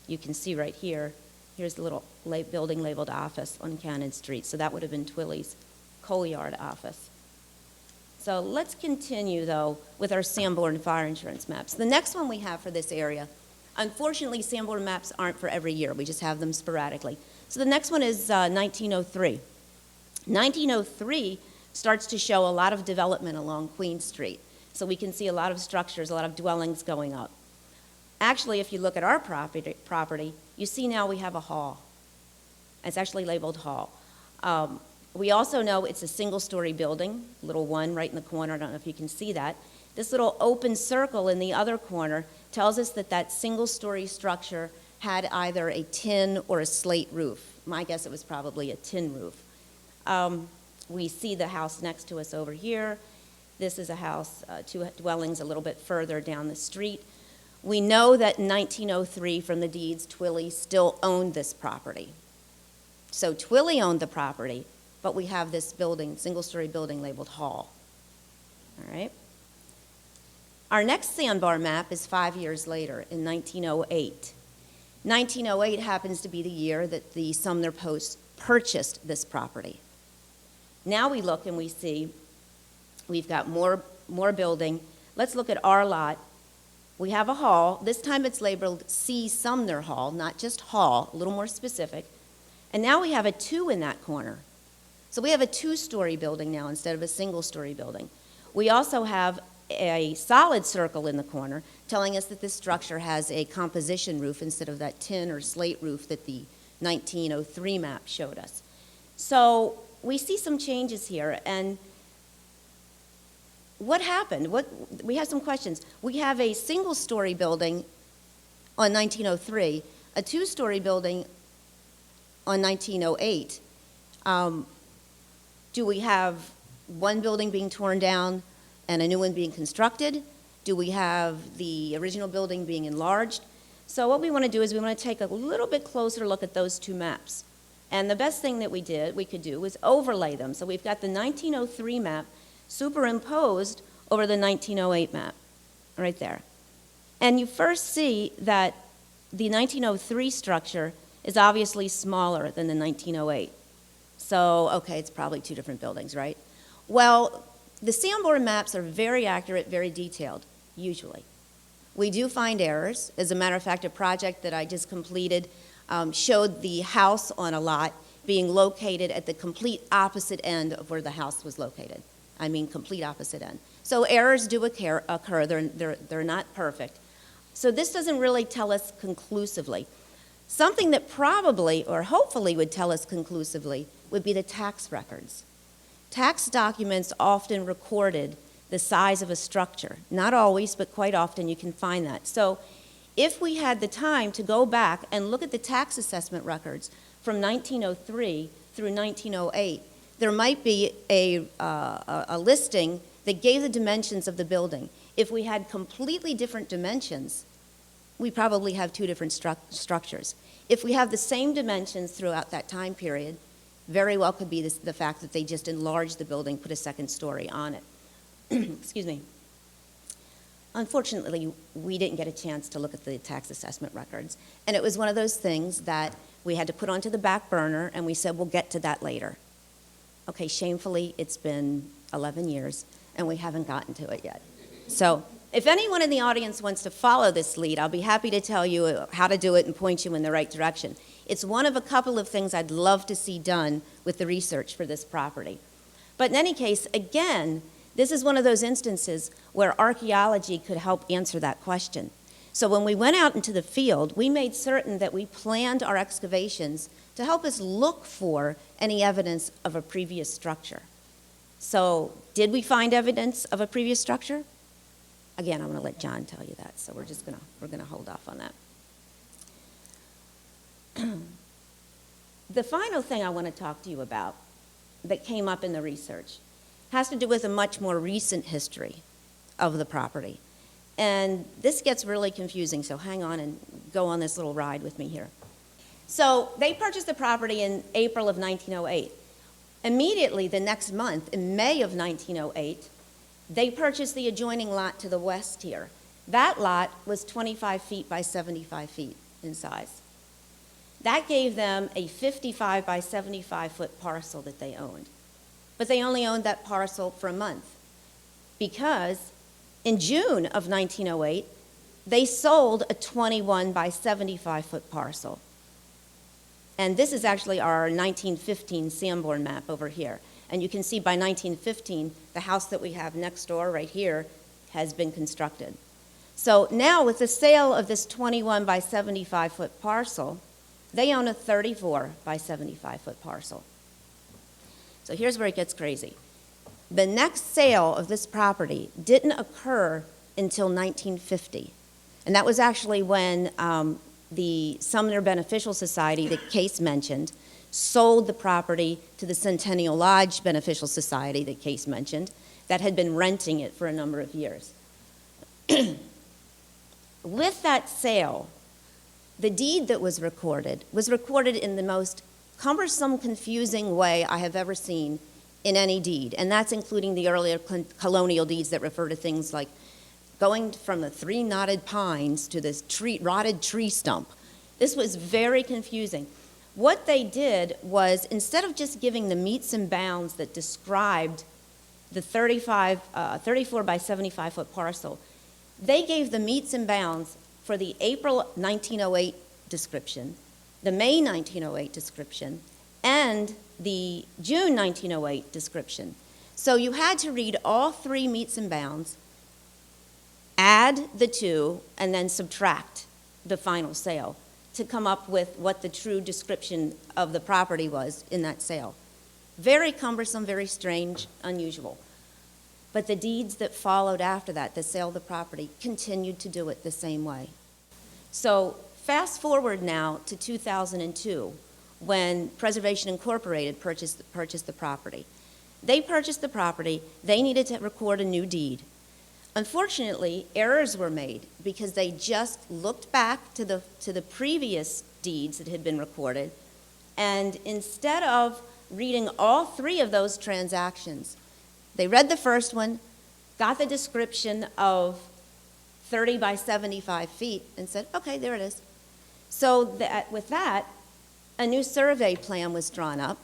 you can see right here, here's the little building labeled office on Cannon Street. So that would have been Twilley's coal yard office. So let's continue, though, with our Sanborn fire insurance maps. The next one we have for this area, unfortunately, Sanborn maps aren't for every year. We just have them sporadically. So the next one is 1903. 1903 starts to show a lot of development along Queen Street. So we can see a lot of structures, a lot of dwellings going up. Actually, if you look at our property, you see now we have a hall. It's actually labeled hall. We also know it's a single-story building, little one right in the corner. I don't know if you can see that. This little open circle in the other corner tells us that single-story structure had either a tin or a slate roof. My guess it was probably a tin roof. We see the house next to us over here. This is a house, 2 dwellings a little bit further down the street. We know that in 1903 from the deeds, Twilley still owned this property. So Twilley owned the property, but we have this building, single-story building labeled hall. All right. Our next sandbar map is 5 years later, in 1908. 1908 happens to be the year that the Sumner Post purchased this property. Now we look and we see we've got more building. Let's look at our lot. We have a hall. This time it's labeled C. Sumner Hall, not just hall, a little more specific. And now we have a 2 in that corner. So we have a 2-story building now instead of a single-story building. We also have a solid circle in the corner telling us that this structure has a composition roof instead of that tin or slate roof that the 1903 map showed us. So we see some changes here, and what happened? We have some questions. We have a single-story building on 1903, a two-story building on 1908. Do we have one building being torn down and a new one being constructed? Do we have the original building being enlarged? So what we want to do is we want to take a little bit closer look at those two maps. And the best thing that we could do was overlay them. So we've got the 1903 map superimposed over the 1908 map, right there. And you first see that the 1903 structure is obviously smaller than the 1908. So, okay, it's probably two different buildings, right? Well, the Sanborn maps are very accurate, very detailed, usually. We do find errors. As a matter of fact, a project that I just completed showed the house on a lot being located at the complete opposite end of where the house was located. I mean, complete opposite end. So errors do occur. They're not perfect. So this doesn't really tell us conclusively. Something that probably or hopefully would tell us conclusively would be the tax records. Tax documents often recorded the size of a structure. Not always, but quite often you can find that. So if we had the time to go back and look at the tax assessment records from 1903 through 1908, there might be a listing that gave the dimensions of the building. If we had completely different dimensions, we probably have two different structures. If we have the same dimensions throughout that time period, very well could be the fact that they just enlarged the building, put a second story on it. Excuse me. Unfortunately, we didn't get a chance to look at the tax assessment records. And it was one of those things that we had to put onto the back burner, and we said, we'll get to that later. Okay, shamefully, it's been 11 years, and we haven't gotten to it yet. So if anyone in the audience wants to follow this lead, I'll be happy to tell you how to do it and point you in the right direction. It's one of a couple of things I'd love to see done with the research for this property. But in any case, again, this is one of those instances where archaeology could help answer that question. So when we went out into the field, we made certain that we planned our excavations to help us look for any evidence of a previous structure. So did we find evidence of a previous structure? Again, I'm going to let John tell you that, so we're going to hold off on that. The final thing I want to talk to you about that came up in the research has to do with a much more recent history of the property. And this gets really confusing, so hang on and go on this little ride with me here. So they purchased the property in April of 1908. Immediately the next month, in May of 1908, they purchased the adjoining lot to the west here. That lot was 25 feet by 75 feet in size. That gave them a 55 by 75 foot parcel that they owned. But they only owned that parcel for a month because in June of 1908, they sold a 21 by 75 foot parcel. And this is actually our 1915 Sanborn map over here. And you can see by 1915, the house that we have next door right here has been constructed. So now with the sale of this 21 by 75 foot parcel, they own a 34 by 75 foot parcel. So here's where it gets crazy. The next sale of this property didn't occur until 1950. And that was actually when the Sumner Beneficial Society that Case mentioned sold the property to the Centennial Lodge Beneficial Society that Case mentioned that had been renting it for a number of years. With that sale, the deed that was recorded in the most cumbersome, confusing way I have ever seen in any deed, and that's including the earlier colonial deeds that refer to things like going from the 3 knotted pines to this rotted tree stump. This was very confusing. What they did was, instead of just giving the metes and bounds that described the 34 by 75 foot parcel, they gave the metes and bounds for the April 1908 description, the May 1908 description, and the June 1908 description. So you had to read all 3 metes and bounds, add the 2, and then subtract the final sale to come up with what the true description of the property was in that sale. Very cumbersome, very strange, unusual. But the deeds that followed after that, the sale of the property, continued to do it the same way. So fast forward now to 2002, when Preservation Incorporated purchased the property. They purchased the property. They needed to record a new deed. Unfortunately, errors were made because they just looked back to the previous deeds that had been recorded, and instead of reading all three of those transactions, they read the first one, got the description of 30 by 75 feet, and said, okay, there it is. So with that, a new survey plan was drawn up,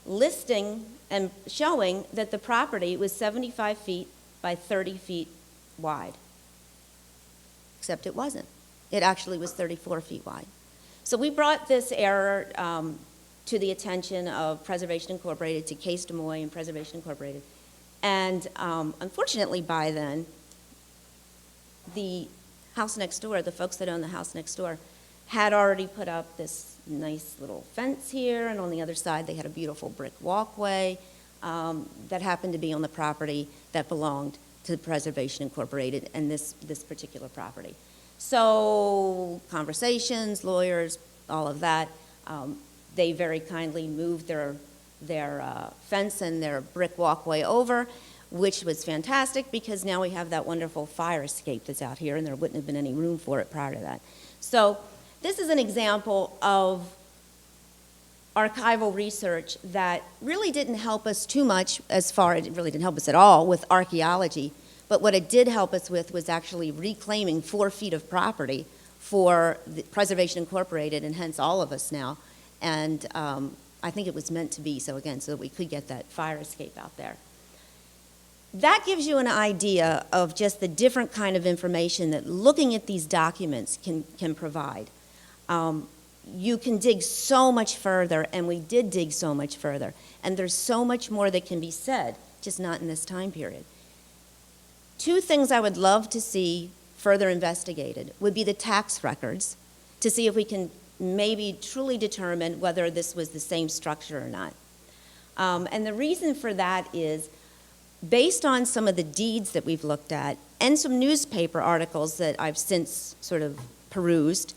listing and showing that the property was 75 feet by 30 feet wide. Except it wasn't. It actually was 34 feet wide. So we brought this error to the attention of Preservation Incorporated, to Case Des Moines and Preservation Incorporated. And unfortunately by then, the house next door, the folks that own the house next door, had already put up this nice little fence here, and on the other side they had a beautiful brick walkway that happened to be on the property that belonged to Preservation Incorporated and this particular property. So conversations, lawyers, all of that, they very kindly moved their fence and their brick walkway over, which was fantastic because now we have that wonderful fire escape that's out here, and there wouldn't have been any room for it prior to that. So this is an example of archival research that really didn't help us too much it really didn't help us at all with archaeology, but what it did help us with was actually reclaiming 4 feet of property for the Preservation Incorporated, and hence all of us now. And I think it was meant to be so, again, so that we could get that fire escape out there. That gives you an idea of just the different kind of information that looking at these documents can provide. You can dig so much further, and we did dig so much further, and there's so much more that can be said, just not in this time period. 2 things I would love to see further investigated would be the tax records, to see if we can maybe truly determine whether this was the same structure or not. And the reason for that is, based on some of the deeds that we've looked at and some newspaper articles that I've since sort of perused,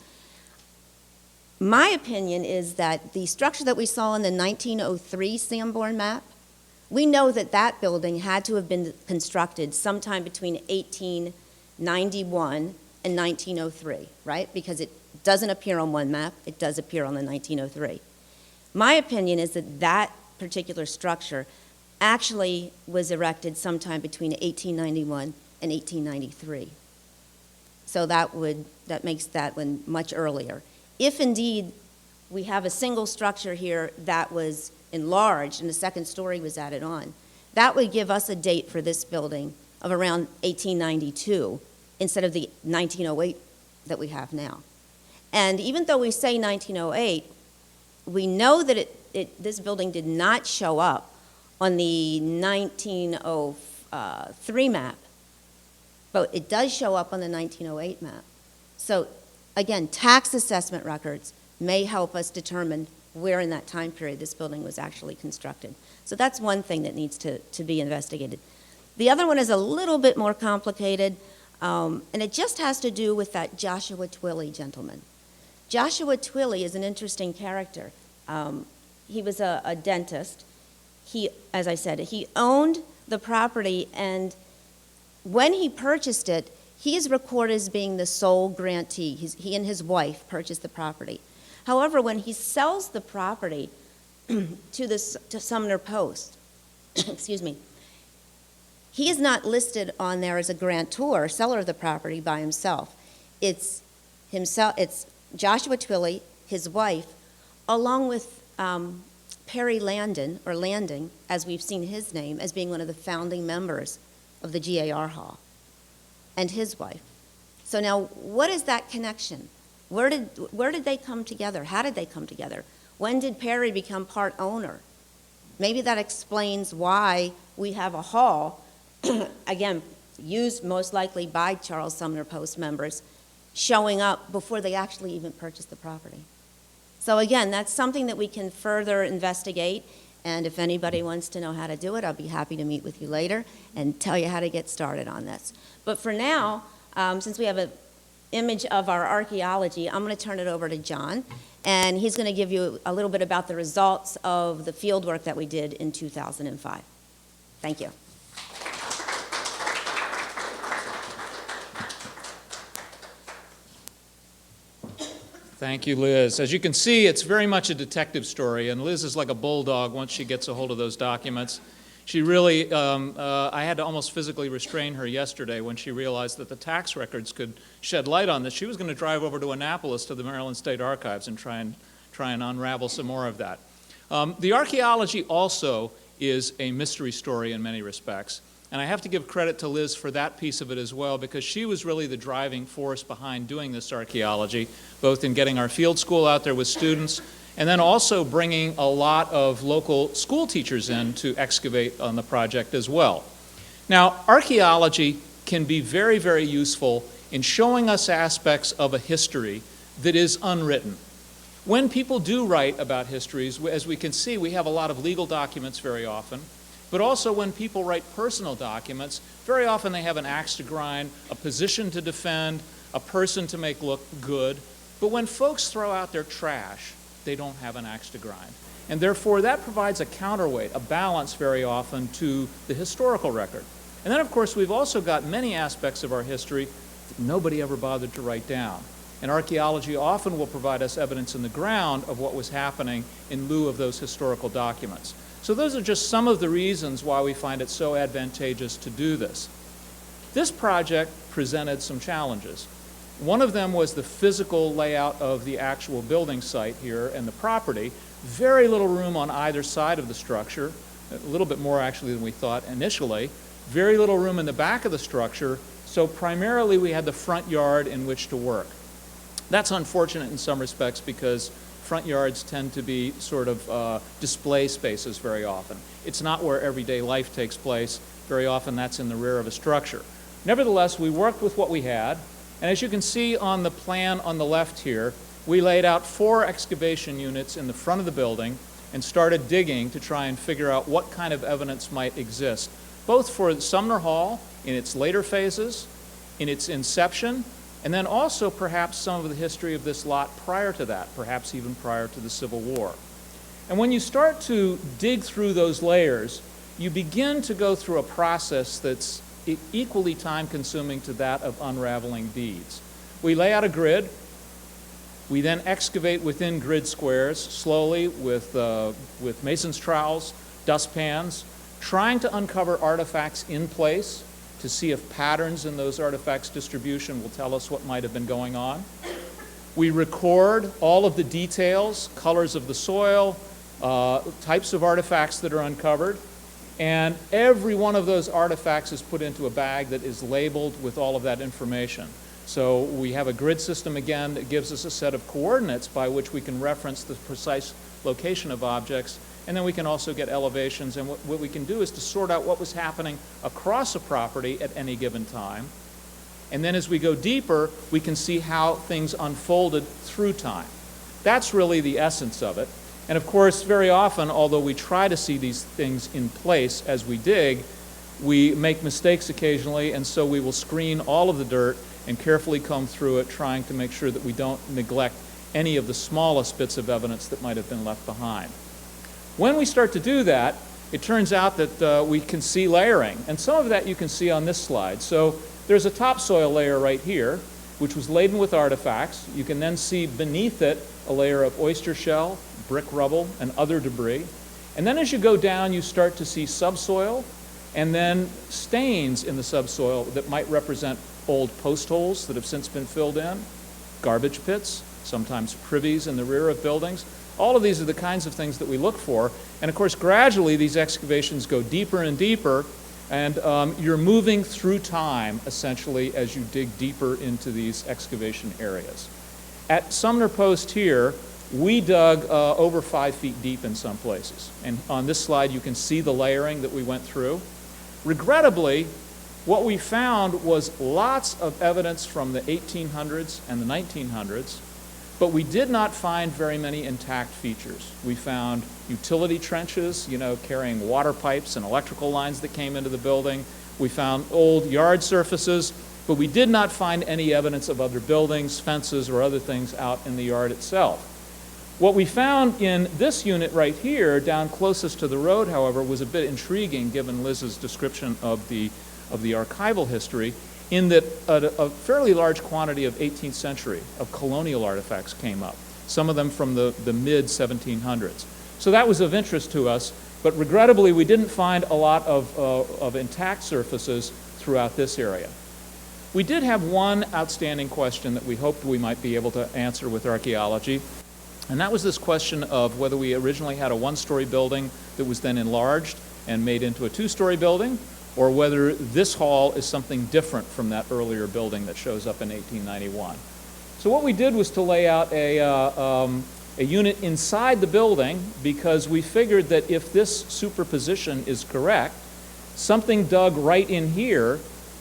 my opinion is that the structure that we saw in the 1903 Sanborn map, we know that that building had to have been constructed sometime between 1891 and 1903, right? Because it doesn't appear on one map, it does appear on the 1903. My opinion is that that particular structure actually was erected sometime between 1891 and 1893. So that makes that one much earlier. If indeed we have a single structure here that was enlarged and a second story was added on, that would give us a date for this building of around 1892 instead of the 1908 that we have now. And even though we say 1908, we know that this building did not show up on the 1903 map, but it does show up on the 1908 map. So again, tax assessment records may help us determine where in that time period this building was actually constructed. So that's one thing that needs to be investigated. The other one is a little bit more complicated, and it just has to do with that Joshua Twilley gentleman. Joshua Twilley is an interesting character. He was a dentist. He, as I said, he owned the property, and when he purchased it, he is recorded as being the sole grantee. He and his wife purchased the property. However, when he sells the property to Sumner Post, excuse me, he is not listed on there as a grantor, seller of the property by himself. It's Joshua Twilley, his wife, along with Perry Landon, or Landing, as we've seen his name, as being one of the founding members of the GAR Hall, and his wife. So now, what is that connection? Where did they come together? How did they come together? When did Perry become part owner? Maybe that explains why we have a hall, again, used most likely by Charles Sumner Post members, showing up before they actually even purchased the property. So again, that's something that we can further investigate And if anybody wants to know how to do it, I'll be happy to meet with you later and tell you how to get started on this. But for now, since we have an image of our archaeology, I'm going to turn it over to John, and he's going to give you a little bit about the results of the field work that we did in 2005. Thank you. Thank you, Liz. As you can see, it's very much a detective story, and Liz is like a bulldog once she gets a hold of those documents. She really, I had to almost physically restrain her yesterday when she realized that the tax records could shed light on this. She was going to drive over to Annapolis to the Maryland State Archives and try and unravel some more of that. The archaeology also is a mystery story in many respects. And I have to give credit to Liz for that piece of it as well, because she was really the driving force behind doing this archaeology, both in getting our field school out there with students, and then also bringing a lot of local school teachers in to excavate on the project as well. Now, archaeology can be very, very useful in showing us aspects of a history that is unwritten. When people do write about histories, as we can see, we have a lot of legal documents very often. But also when people write personal documents, very often they have an axe to grind, a position to defend, a person to make look good. But when folks throw out their trash, they don't have an axe to grind. And therefore that provides a counterweight, a balance very often to the historical record. And then of course we've also got many aspects of our history that nobody ever bothered to write down. And archaeology often will provide us evidence in the ground of what was happening in lieu of those historical documents. So those are just some of the reasons why we find it so advantageous to do this. This project presented some challenges. One of them was the physical layout of the actual building site here and the property. Very little room on either side of the structure, a little bit more actually than we thought initially. Very little room in the back of the structure, so primarily we had the front yard in which to work. That's unfortunate in some respects because front yards tend to be sort of display spaces very often. It's not where everyday life takes place. Very often that's in the rear of a structure. Nevertheless, we worked with what we had, and as you can see on the plan on the left here, we laid out 4 excavation units in the front of the building and started digging to try and figure out what kind of evidence might exist, both for Sumner Hall in its later phases, in its inception, and then also perhaps some of the history of this lot prior to that, perhaps even prior to the Civil War. And when you start to dig through those layers, you begin to go through a process that's equally time-consuming to that of unraveling deeds. We lay out a grid. We then excavate within grid squares slowly with mason's trowels, dustpans, trying to uncover artifacts in place to see if patterns in those artifacts' distribution will tell us what might have been going on. We record all of the details, colors of the soil, types of artifacts that are uncovered, and every one of those artifacts is put into a bag that is labeled with all of that information. So we have a grid system again that gives us a set of coordinates by which we can reference the precise location of objects, and then we can also get elevations, and what we can do is to sort out what was happening across a property at any given time. And then as we go deeper, we can see how things unfolded through time. That's really the essence of it. And of course, very often, although we try to see these things in place as we dig, we make mistakes occasionally, and so we will screen all of the dirt and carefully comb through it, trying to make sure that we don't neglect any of the smallest bits of evidence that might have been left behind. When we start to do that, it turns out that we can see layering, and some of that you can see on this slide. So there's a topsoil layer right here, which was laden with artifacts. You can then see beneath it a layer of oyster shell, brick rubble, and other debris. And then as you go down, you start to see subsoil, and then stains in the subsoil that might represent old post holes that have since been filled in, garbage pits, sometimes privies in the rear of buildings. All of these are the kinds of things that we look for. And of course, gradually these excavations go deeper and deeper, and you're moving through time, essentially, as you dig deeper into these excavation areas. At Sumner Post here, we dug over 5 feet deep in some places. And on this slide, you can see the layering that we went through. Regrettably, what we found was lots of evidence from the 1800s and the 1900s, but we did not find very many intact features. We found utility trenches, carrying water pipes and electrical lines that came into the building. We found old yard surfaces, but we did not find any evidence of other buildings, fences, or other things out in the yard itself. What we found in this unit right here, down closest to the road, however, was a bit intriguing given Liz's description of the archival history, in that a fairly large quantity of 18th century, of colonial artifacts came up, some of them from the mid-1700s. So that was of interest to us, but regrettably we didn't find a lot of intact surfaces throughout this area. We did have one outstanding question that we hoped we might be able to answer with archaeology, and that was this question of whether we originally had a one-story building that was then enlarged and made into a two-story building, or whether this hall is something different from that earlier building that shows up in 1891. So what we did was to lay out a unit inside the building, because we figured that if this superposition is correct, something dug right in here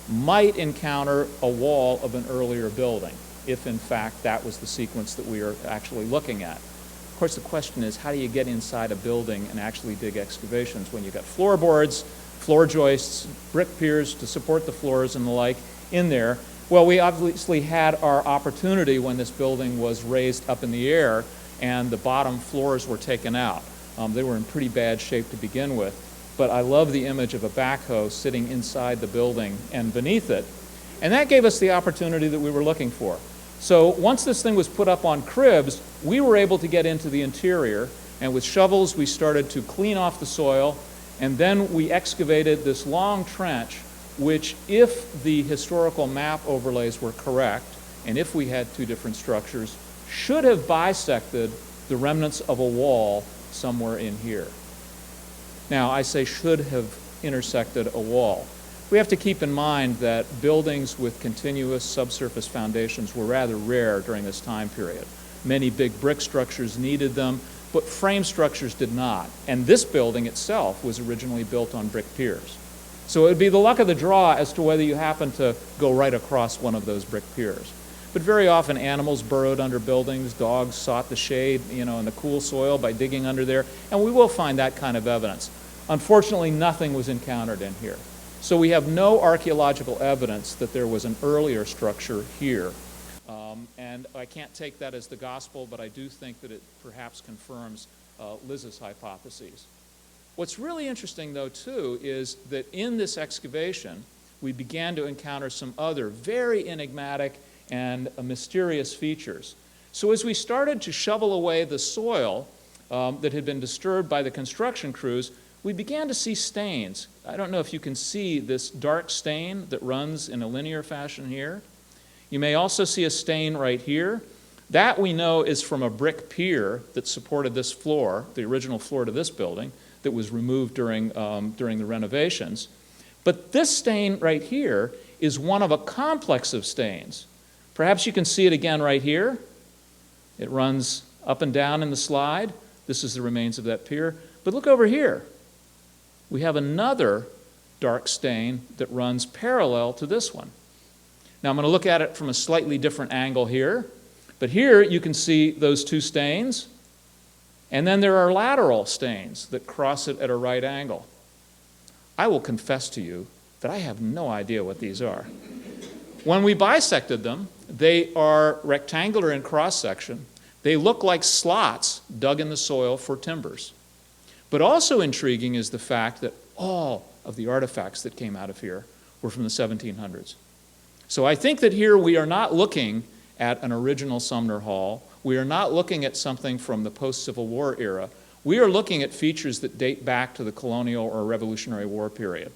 might encounter a wall of an earlier building, if in fact that was the sequence that we are actually looking at. Of course, the question is, how do you get inside a building and actually dig excavations when you've got floorboards, floor joists, brick piers to support the floors and the like in there? Well, we obviously had our opportunity when this building was raised up in the air and the bottom floors were taken out. They were in pretty bad shape to begin with, but I love the image of a backhoe sitting inside the building and beneath it, and that gave us the opportunity that we were looking for. So once this thing was put up on cribs, we were able to get into the interior, and with shovels we started to clean off the soil, and then we excavated this long trench, which, if the historical map overlays were correct, and if we had two different structures, should have bisected the remnants of a wall somewhere in here. Now, I say should have intersected a wall. We have to keep in mind that buildings with continuous subsurface foundations were rather rare during this time period. Many big brick structures needed them, but frame structures did not. And this building itself was originally built on brick piers. So it would be the luck of the draw as to whether you happen to go right across one of those brick piers. But very often animals burrowed under buildings, dogs sought the shade, in the cool soil by digging under there, and we will find that kind of evidence. Unfortunately, nothing was encountered in here. So we have no archaeological evidence that there was an earlier structure here. And I can't take that as the gospel, but I do think that it perhaps confirms Liz's hypotheses. What's really interesting, though, too, is that in this excavation, we began to encounter some other very enigmatic and mysterious features. So as we started to shovel away the soil that had been disturbed by the construction crews, we began to see stains. I don't know if you can see this dark stain that runs in a linear fashion here. You may also see a stain right here. That we know is from a brick pier that supported this floor, the original floor to this building, that was removed during the renovations. But this stain right here is one of a complex of stains. Perhaps you can see it again right here. It runs up and down in the slide. This is the remains of that pier. But look over here. We have another dark stain that runs parallel to this one. Now I'm going to look at it from a slightly different angle here. But here you can see those two stains. And then there are lateral stains that cross it at a right angle. I will confess to you that I have no idea what these are. When we bisected them, they are rectangular in cross-section. They look like slots dug in the soil for timbers. But also intriguing is the fact that all of the artifacts that came out of here were from the 1700s. So I think that here we are not looking at an original Sumner Hall. We are not looking at something from the post-Civil War era. We are looking at features that date back to the colonial or Revolutionary War period.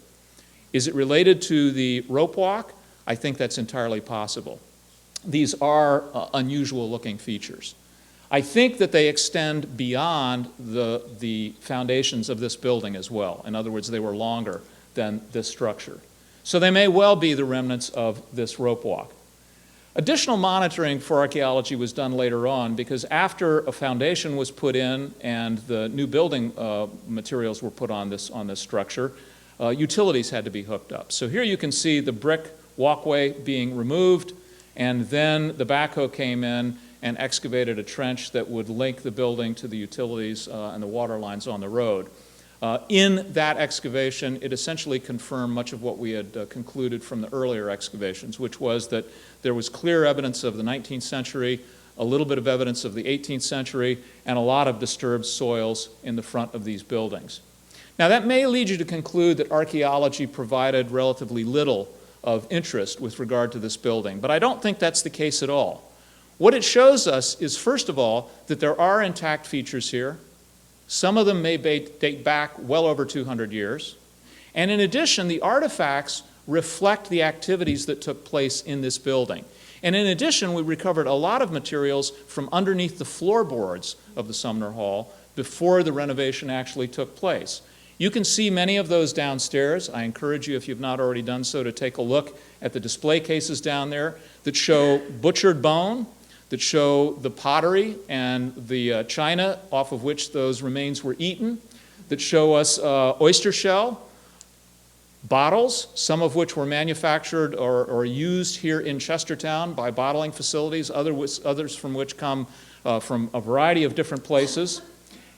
Is it related to the rope walk? I think that's entirely possible. These are unusual looking features. I think that they extend beyond the foundations of this building as well. In other words, they were longer than this structure. So they may well be the remnants of this rope walk. Additional monitoring for archaeology was done later on because after a foundation was put in and the new building materials were put on this structure, utilities had to be hooked up. So here you can see the brick walkway being removed, and then the backhoe came in and excavated a trench that would link the building to the utilities and the water lines on the road. In that excavation, it essentially confirmed much of what we had concluded from the earlier excavations, which was that there was clear evidence of the 19th century, a little bit of evidence of the 18th century, and a lot of disturbed soils in the front of these buildings. Now, that may lead you to conclude that archaeology provided relatively little of interest with regard to this building, but I don't think that's the case at all. What it shows us is, first of all, that there are intact features here. Some of them may date back well over 200 years. And in addition, the artifacts reflect the activities that took place in this building. And in addition, we recovered a lot of materials from underneath the floorboards of the Sumner Hall before the renovation actually took place. You can see many of those downstairs. I encourage you, if you've not already done so, to take a look at the display cases down there that show butchered bone, that show the pottery and the china off of which those remains were eaten, that show us oyster shell, bottles, some of which were manufactured or used here in Chestertown by bottling facilities, others from which come from a variety of different places.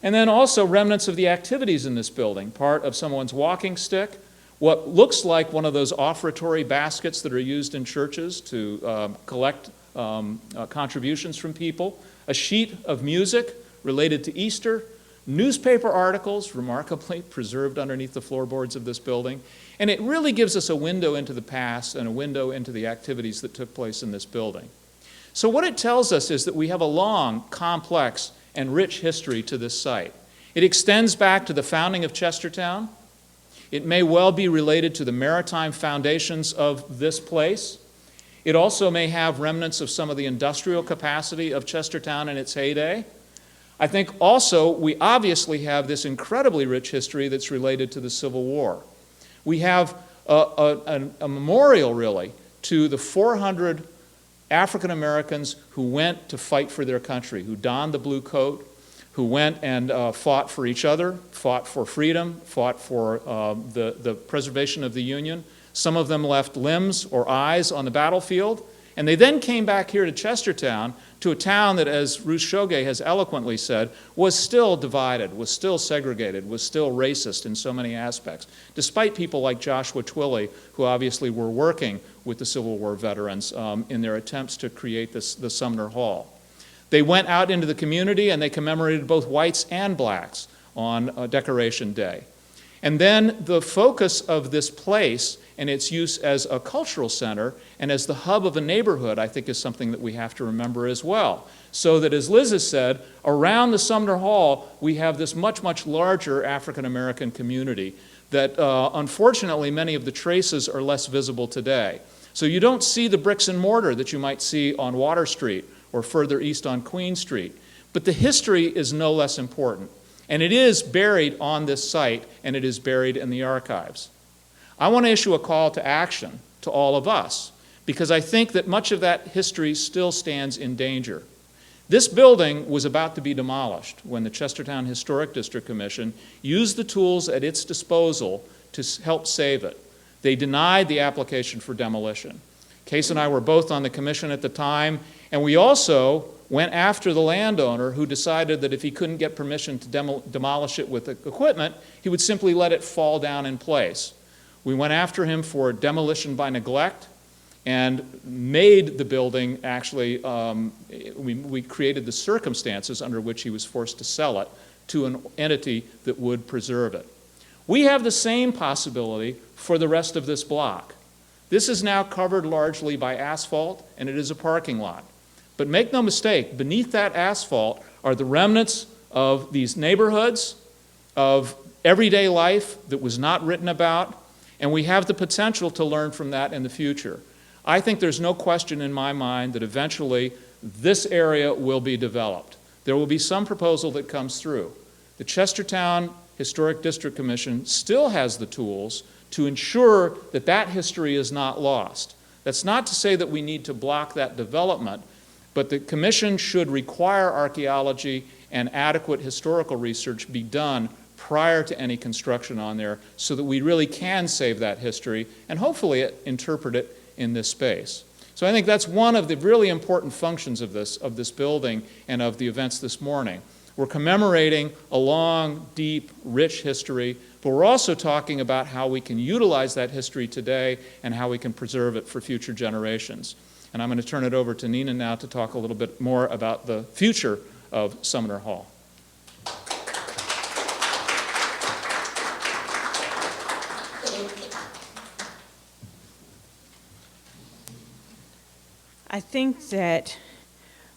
And then also remnants of the activities in this building, part of someone's walking stick, what looks like one of those offertory baskets that are used in churches to collect contributions from people, a sheet of music related to Easter, newspaper articles remarkably preserved underneath the floorboards of this building, and it really gives us a window into the past and a window into the activities that took place in this building. So what it tells us is that we have a long, complex, and rich history to this site. It extends back to the founding of Chestertown. It may well be related to the maritime foundations of this place. It also may have remnants of some of the industrial capacity of Chestertown in its heyday. I think also we obviously have this incredibly rich history that's related to the Civil War. We have a memorial, really, to the 400 African Americans who went to fight for their country, who donned the blue coat, who went and fought for each other, fought for freedom, fought for the preservation of the Union. Some of them left limbs or eyes on the battlefield, and they then came back here to Chestertown, to a town that, as Ruth Shoge has eloquently said, was still divided, was still segregated, was still racist in so many aspects, despite people like Joshua Twilley, who obviously were working with the Civil War veterans in their attempts to create the Sumner Hall. They went out into the community and they commemorated both whites and blacks on Decoration Day. And then the focus of this place and its use as a cultural center and as the hub of a neighborhood, I think, is something that we have to remember as well. So that, as Liz has said, around the Sumner Hall, we have this much, much larger African-American community that, unfortunately, many of the traces are less visible today. So you don't see the bricks and mortar that you might see on Water Street or further east on Queen Street. But the history is no less important. And it is buried on this site, and it is buried in the archives. I want to issue a call to action to all of us, because I think that much of that history still stands in danger. This building was about to be demolished when the Chestertown Historic District Commission used the tools at its disposal to help save it. They denied the application for demolition. Case and I were both on the commission at the time, and we also went after the landowner who decided that if he couldn't get permission to demolish it with equipment, he would simply let it fall down in place. We went after him for demolition by neglect and made the building actually, we created the circumstances under which he was forced to sell it to an entity that would preserve it. We have the same possibility for the rest of this block. This is now covered largely by asphalt, and it is a parking lot. But make no mistake, beneath that asphalt are the remnants of these neighborhoods, of everyday life that was not written about, and we have the potential to learn from that in the future. I think there's no question in my mind that eventually this area will be developed. There will be some proposal that comes through. The Chestertown Historic District Commission still has the tools to ensure that that history is not lost. That's not to say that we need to block that development, but the commission should require archaeology and adequate historical research be done prior to any construction on there so that we really can save that history and hopefully interpret it in this space. So I think that's one of the really important functions of this building and of the events this morning. We're commemorating a long, deep, rich history, but we're also talking about how we can utilize that history today and how we can preserve it for future generations. And I'm going to turn it over to Nina now to talk a little bit more about the future of Sumner Hall. I think that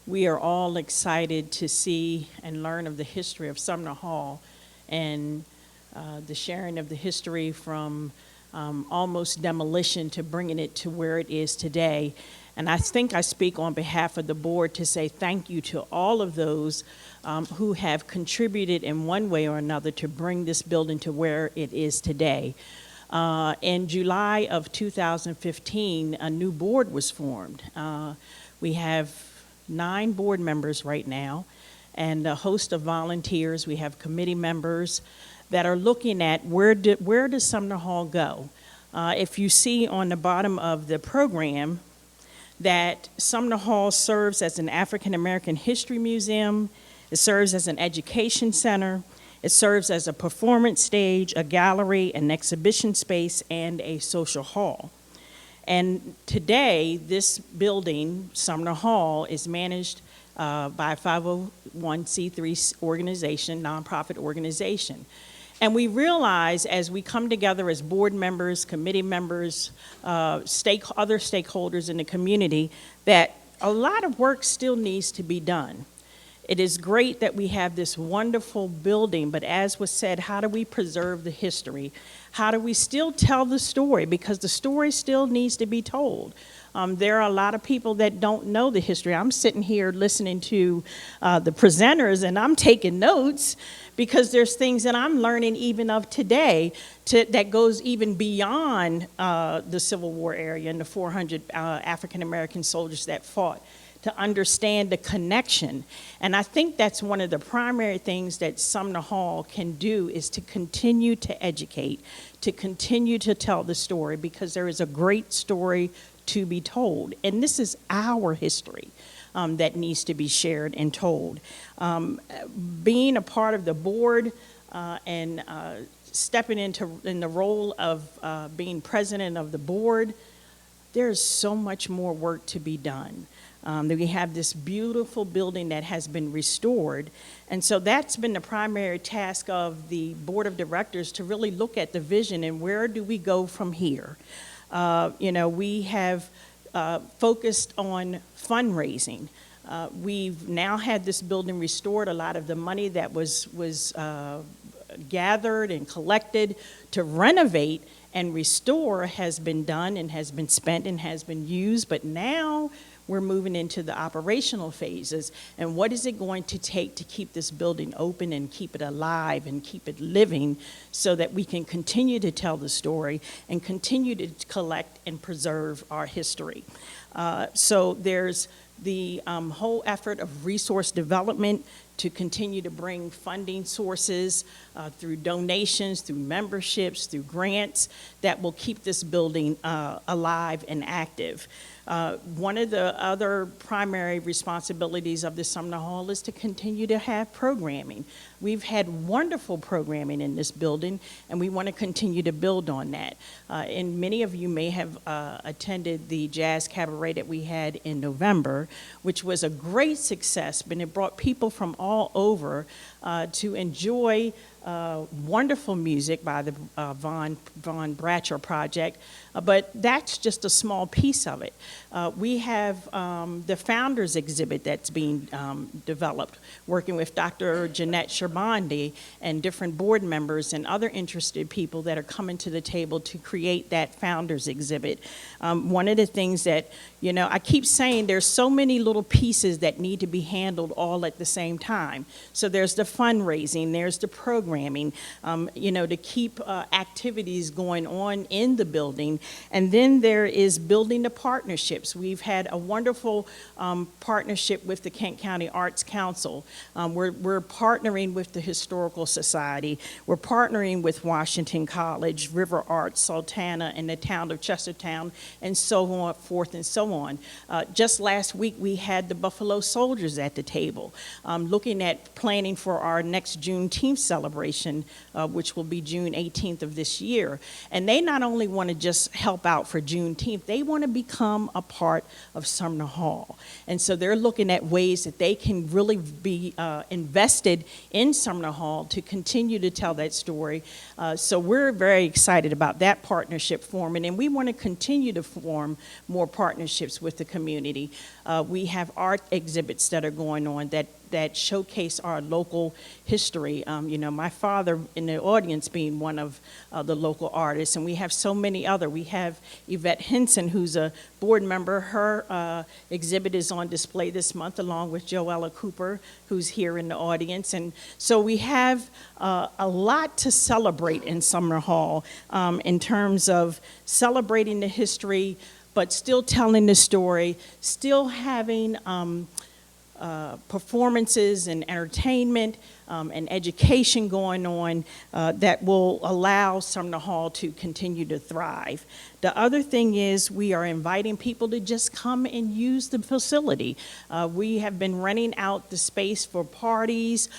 we are all excited to see and learn of the history of Sumner Hall and the sharing of the history from almost demolition to bringing it to where it is today. And I think I speak on behalf of the board to say thank you to all of those who have contributed in one way or another to bring this building to where it is today. In July of 2015, a new board was formed. We have 9 board members right now and a host of volunteers. We have committee members that are looking at where does Sumner Hall go. If you see on the bottom of the program that Sumner Hall serves as an African American history museum, it serves as an education center, it serves as a performance stage, a gallery, an exhibition space, and a social hall. And today, this building, Sumner Hall, is managed by a 501c3 organization, nonprofit organization. And we realize as we come together as board members, committee members, other stakeholders in the community, that a lot of work still needs to be done. It is great that we have this wonderful building, but as was said, how do we preserve the history? How do we still tell the story? Because the story still needs to be told. There are a lot of people that don't know the history. I'm sitting here listening to the presenters, and I'm taking notes because there's things that I'm learning even of today that goes even beyond the Civil War area and the 400 African American soldiers that fought, to understand the connection. And I think that's one of the primary things that Sumner Hall can do, is to continue to educate, to continue to tell the story, because there is a great story to be told. And this is our history that needs to be shared and told. Being a part of the board and stepping in the role of being president of the board, there's so much more work to be done. We have this beautiful building that has been restored, and so that's been the primary task of the board of directors, to really look at the vision and where do we go from here. We have focused on fundraising. We've now had this building restored. A lot of the money that was gathered and collected to renovate and restore has been done and has been spent and has been used, but now we're moving into the operational phases. And what is it going to take to keep this building open and keep it alive and keep it living, so that we can continue to tell the story and continue to collect and preserve our history. So there's the whole effort of resource development to continue to bring funding sources through donations, through memberships, through grants, that will keep this building alive and active. One of the other primary responsibilities of the Sumner Hall is to continue to have programming. We've had wonderful programming in this building, and we want to continue to build on that. And many of you may have attended the jazz cabaret that we had in November, which was a great success, but it brought people from all over to enjoy wonderful music by the Von Bratcher Project, but that's just a small piece of it. We have the Founders exhibit that's being developed, working with Dr. Jeanette Sherbandi and different board members and other interested people that are coming to the table to create that Founders exhibit. One of the things that, I keep saying, there's so many little pieces that need to be handled all at the same time. So there's the fundraising, there's the program, programming, to keep activities going on in the building. And then there is building the partnerships. We've had a wonderful partnership with the Kent County Arts Council. We're partnering with the Historical Society. We're partnering with Washington College, River Arts, Sultana, and the town of Chestertown, and so on, forth and so on. Just last week, we had the Buffalo Soldiers at the table, looking at planning for our next Juneteenth celebration, which will be June 18th of this year. And they not only want to just help out for Juneteenth, they want to become a part of Sumner Hall. And so they're looking at ways that they can really be invested in Sumner Hall to continue to tell that story. So we're very excited about that partnership forming, and we want to continue to form more partnerships with the community. We have art exhibits that are going on that showcase our local history. My father in the audience being one of the local artists, and we have so many other. We have Yvette Henson, who's a board member. Her exhibit is on display this month, along with Joella Cooper, who's here in the audience. And so we have a lot to celebrate in Sumner Hall in terms of celebrating the history, but still telling the story, still having performances and entertainment and education going on that will allow Sumner Hall to continue to thrive. The other thing is we are inviting people to just come and use the facility. We have been renting out the space for parties,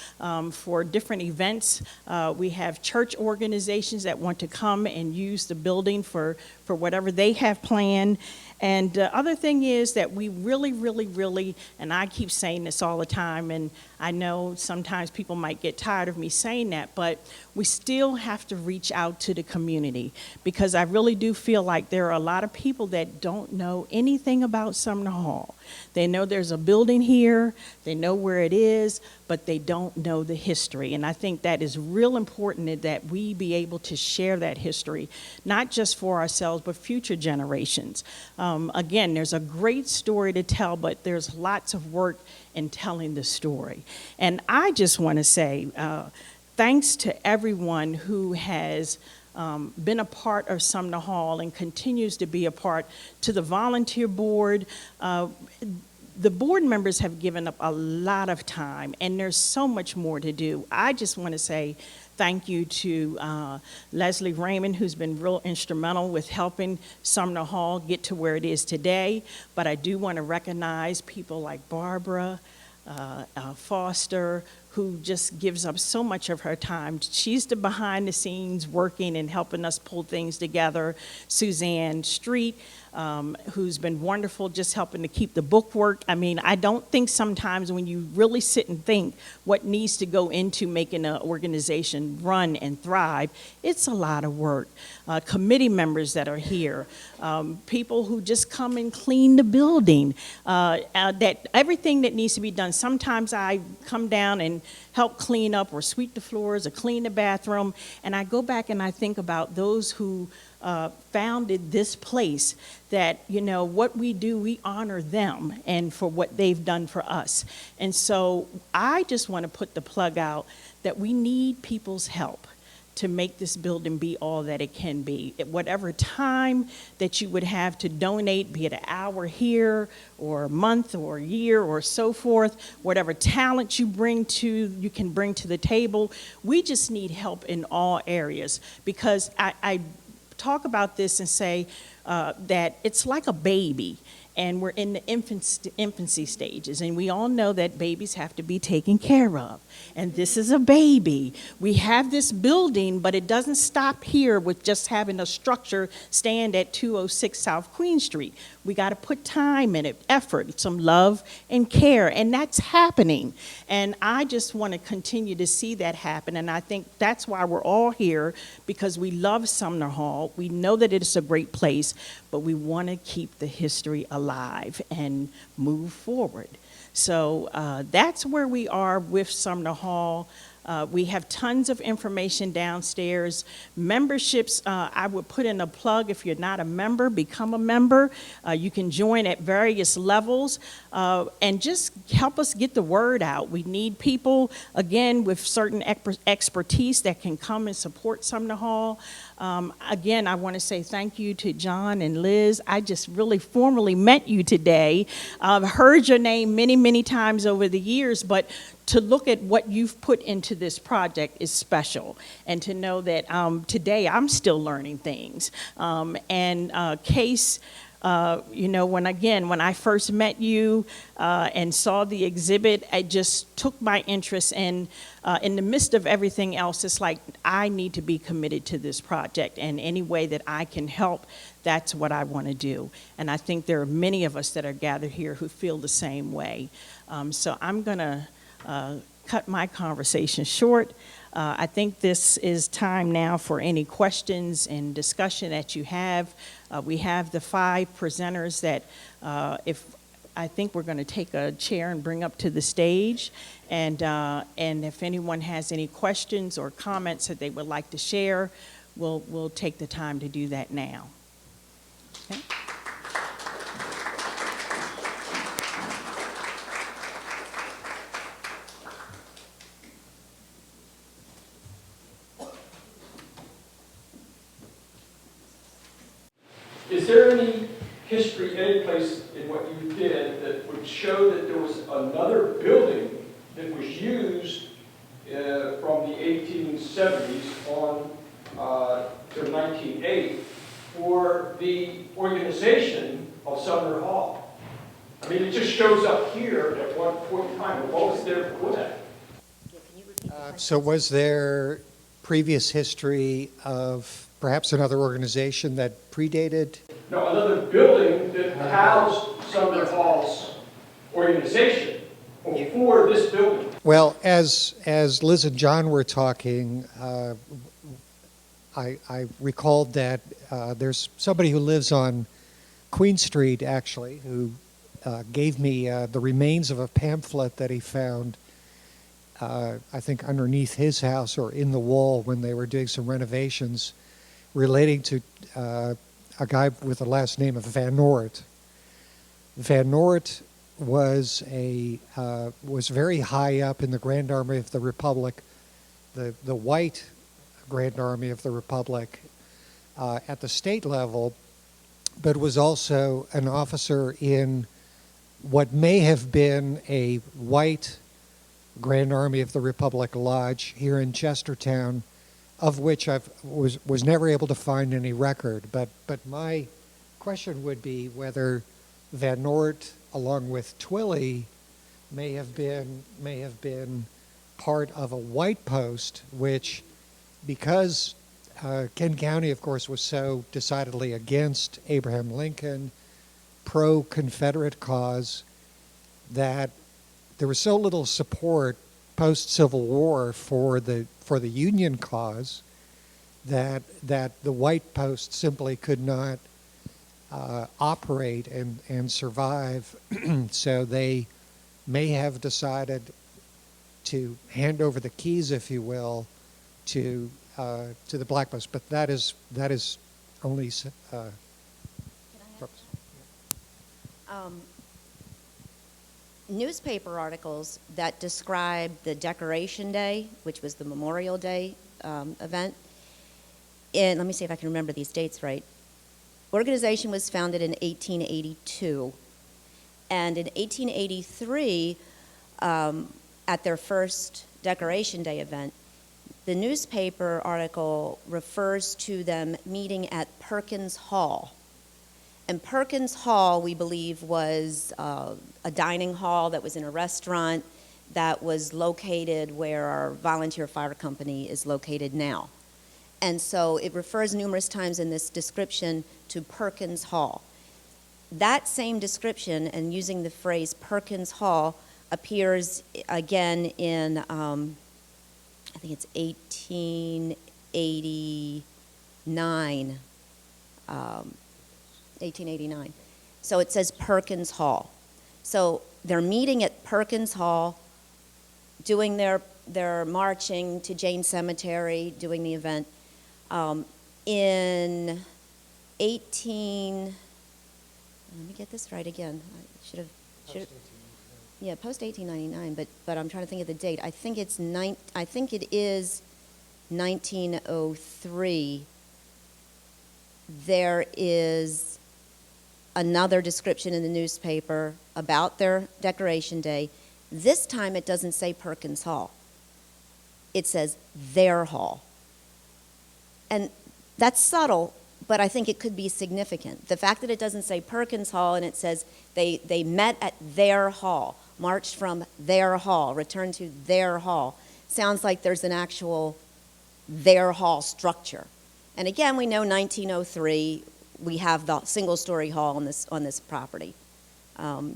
for different events. We have church organizations that want to come and use the building for whatever they have planned. And the other thing is that we really, and I keep saying this all the time, and I know sometimes people might get tired of me saying that, but we still have to reach out to the community, because I really do feel like there are a lot of people that don't know anything about Sumner Hall. They know there's a building here, they know where it is, but they don't know the history. And I think that is real important, that we be able to share that history, not just for ourselves, but future generations. Again, there's a great story to tell, but there's lots of work in telling the story. And I just want to say thanks to everyone who has been a part of Sumner Hall and continues to be a part, to the volunteer board. The board members have given up a lot of time, and there's so much more to do. I just want to say thank you to Leslie Raymond, who's been real instrumental with helping Sumner Hall get to where it is today. But I do want to recognize people like Barbara Foster, who just gives up so much of her time. She's the behind the scenes working and helping us pull things together. Suzanne Street, who's been wonderful, just helping to keep the bookwork. I mean, I don't think sometimes when you really sit and think what needs to go into making an organization run and thrive, it's a lot of work. Committee members that are here, people who just come and clean the building, that everything that needs to be done. Sometimes I come down and help clean up or sweep the floors or clean the bathroom, and I go back and I think about those who founded this place, that, what we do, we honor them and for what they've done for us. And so I just want to put the plug out that we need people's help to make this building be all that it can be. At whatever time that you would have to donate, be it an hour here or a month or a year or so forth, whatever talent you can bring to the table, we just need help in all areas. Because I talk about this and say that it's like a baby, and we're in the infancy stages, and we all know that babies have to be taken care of. And this is a baby. We have this building, but it doesn't stop here with just having a structure stand at 206 South Queen Street. We got to put time in it, effort, some love and care, and that's happening. And I just want to continue to see that happen, and I think that's why we're all here, because we love Sumner Hall. We know that it's a great place, but we want to keep the history alive and move forward. So that's where we are with Sumner Hall. We have tons of information downstairs. Memberships, I would put in a plug. If you're not a member, become a member. You can join at various levels and just help us get the word out. We need people, again, with certain expertise that can come and support Sumner Hall. Again, I want to say thank you to John and Liz. I just really formally met you today. I've heard your name many, many times over the years, but to look at what you've put into this project is special. And to know that today I'm still learning things. Case, when I first met you and saw the exhibit, it just took my interest. And in the midst of everything else, it's like I need to be committed to this project. And any way that I can help, that's what I want to do. And I think there are many of us that are gathered here who feel the same way. So I'm going to cut my conversation short. I think this is time now for any questions and discussion that you have. We have the 5 presenters that I think we're going to take a chair and bring up to the stage. And if anyone has any questions or comments that they would like to share, we'll take the time to do that now. Okay. Is there any history, any place in what you did that would show that there was another building that was used from the 1870s on to 1908 for the organization of Sumner Hall? I mean, it just shows up here at one point in time. What was there before that? So was there previous history of perhaps another organization that predated? No, another building that housed Sumner Hall's organization before this building. Well, as Liz and John were talking, I recalled that there's somebody who lives on Queen Street, actually, who gave me the remains of a pamphlet that he found, I think, underneath his house or in the wall when they were doing some renovations, relating to a guy with the last name of Van Noort. Van Noort was very high up in the Grand Army of the Republic, the white Grand Army of the Republic at the state level, but was also an officer in what may have been a white Grand Army of the Republic Lodge here in Chestertown, of which I was never able to find any record. But my question would be whether Van Noort, along with Twilley, may have been part of a white post, which, because Kent County, of course, was so decidedly against Abraham Lincoln, pro-Confederate cause, that there was so little support post-Civil War for the Union cause that the white post simply could not operate and survive. So they may have decided to hand over the keys, if you will, to the black post. But that is only. Newspaper articles that describe the Decoration Day, which was the Memorial Day event, and let me see if I can remember these dates right. Organization was founded in 1882, and in 1883, at their first Decoration Day event, the newspaper article refers to them meeting at Perkins Hall. And Perkins Hall, we believe, was a dining hall that was in a restaurant that was located where our volunteer fire company is located now. And so it refers numerous times in this description to Perkins Hall. That same description, and using the phrase Perkins Hall, appears again in, I think it's 1889. 1889. So it says Perkins Hall. So they're meeting at Perkins Hall, doing their they're marching to Jane Cemetery, doing the event. In 18, let me get this right again. I should have, yeah, post 1899, but I'm trying to think of the date. I think it is 1903. There is another description in the newspaper about their Decoration Day. This time it doesn't say Perkins Hall. It says their hall. And that's subtle, but I think it could be significant. The fact that it doesn't say Perkins Hall and it says they met at their hall, marched from their hall, returned to their hall, sounds like there's an actual their hall structure. And again, we know 1903, we have the single-story hall on this property.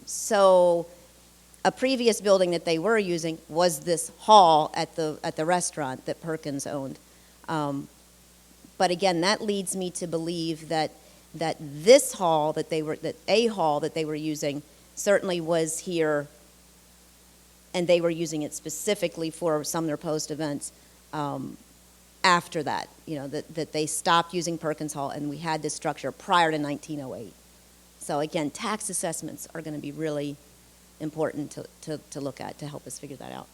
So a previous building that they were using was this hall at the restaurant that Perkins owned. But again, that leads me to believe that this hall that they were using certainly was here, and they were using it specifically for Sumner Post events. After that, that they stopped using Perkins Hall, and we had this structure prior to 1908. So again, tax assessments are going to be really important to look at to help us figure that out.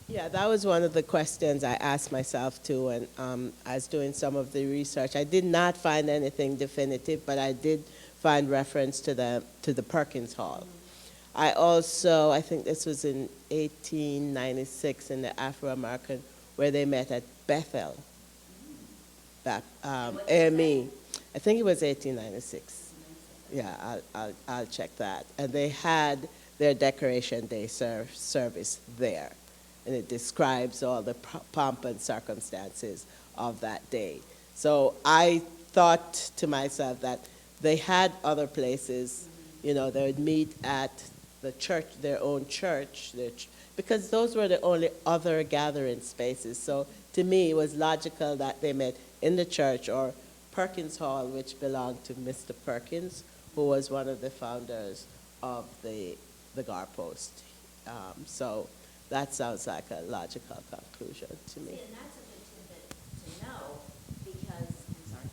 Yeah, that was one of the questions I asked myself too, and I was doing some of the research. I did not find anything definitive, but I did find reference to the Perkins Hall. I think this was in 1896 in the Afro-American, where they met at Bethel, AME. I think it was 1896. Yeah, I'll check that. And they had their Decoration Day service there. And it describes all the pomp and circumstances of that day. So I thought to myself that they had other places, they would meet at the church, their own church, because those were the only other gathering spaces. So to me, it was logical that they met in the church or Perkins Hall, which belonged to Mr. Perkins, who was one of the founders of the Gar Post. So that sounds like a logical conclusion to me. See, and that's a good tidbit to know because, I'm sorry,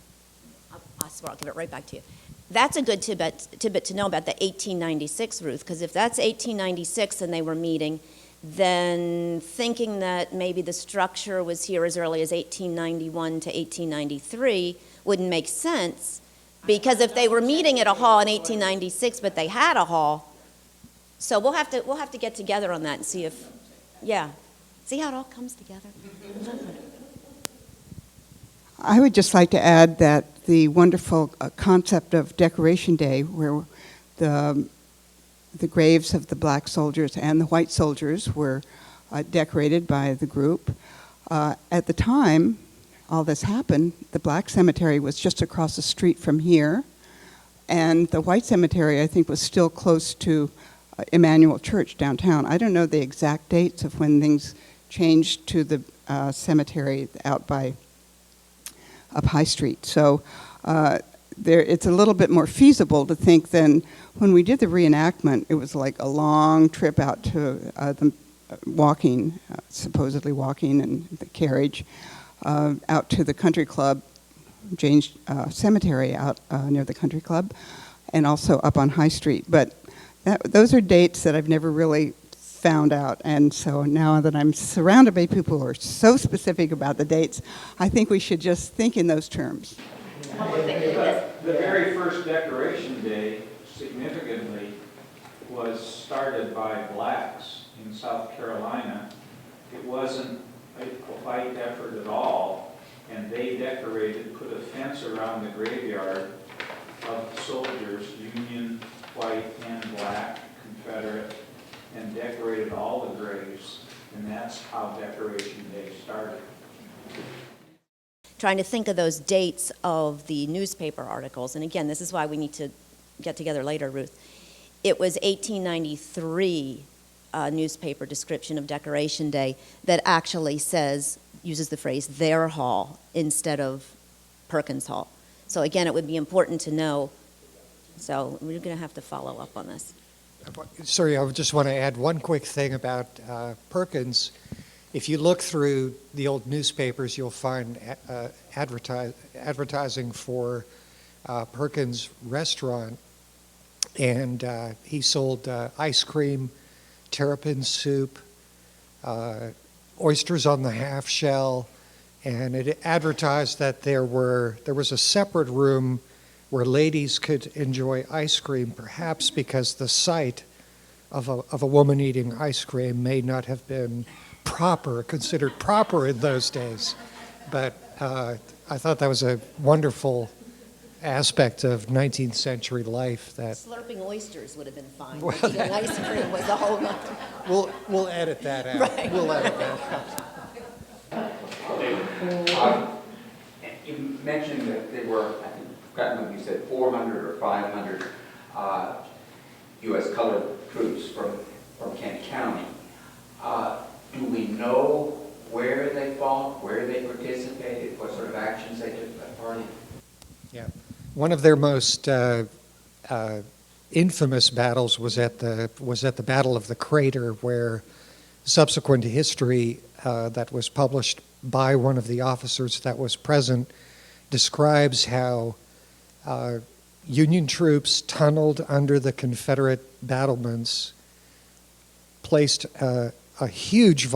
I swear I'll give it right back to you. That's a good tidbit to know about the 1896, Ruth, because if that's 1896 and they were meeting, then thinking that maybe the structure was here as early as 1891 to 1893 wouldn't make sense, because if they were meeting at a hall in 1896 but they had a hall, so we'll have to get together on that and see if, yeah, see how it all comes together. I would just like to add that the wonderful concept of Decoration Day, where the graves of the black soldiers and the white soldiers were decorated by the group. At the time all this happened, the black cemetery was just across the street from here, and the white cemetery, I think, was still close to Emmanuel Church downtown. I don't know the exact dates of when things changed to the cemetery out by up High Street. So it's a little bit more feasible to think than when we did the reenactment, it was like a long trip out to the walking, supposedly walking in the carriage, out to the country club, Jane's Cemetery out near the country club, and also up on High Street. But those are dates that I've never really found out, and so now that I'm surrounded by people who are so specific about the dates, I think we should just think in those terms. The very first Decoration Day, significantly, was started by blacks in South Carolina. It wasn't a white effort at all, and they decorated, put a fence around the graveyard of the soldiers, Union, white and black, Confederate, and decorated all the graves, and that's how Decoration Day started. Trying to think of those dates of the newspaper articles, and again, this is why we need to get together later, Ruth. It was 1893 newspaper description of Decoration Day that actually uses the phrase their hall instead of Perkins Hall. So again, it would be important to know, so we're going to have to follow up on this. Sorry, I just want to add one quick thing about Perkins. If you look through the old newspapers, you'll find advertising for Perkins Restaurant, and he sold ice cream, terrapin soup, oysters on the half shell, and it advertised that there was a separate room where ladies could enjoy ice cream, perhaps because the sight of a woman eating ice cream may not have been considered proper in those days. But I thought that was a wonderful aspect of 19th century life. That Slurping oysters would have been fine. Well, Eating ice cream was a whole nother. we'll edit that out. Right. We'll edit that out. You mentioned that there were, I think, I forgot what you said, 400 or 500 U.S. colored troops from Kent County. Do we know where they fought, where they participated, what sort of actions they took part in? Yeah, one of their most infamous battles was at the Battle of the Crater, where subsequent to history that was published by one of the officers that was present describes how Union troops tunneled under the Confederate battlements, placed a huge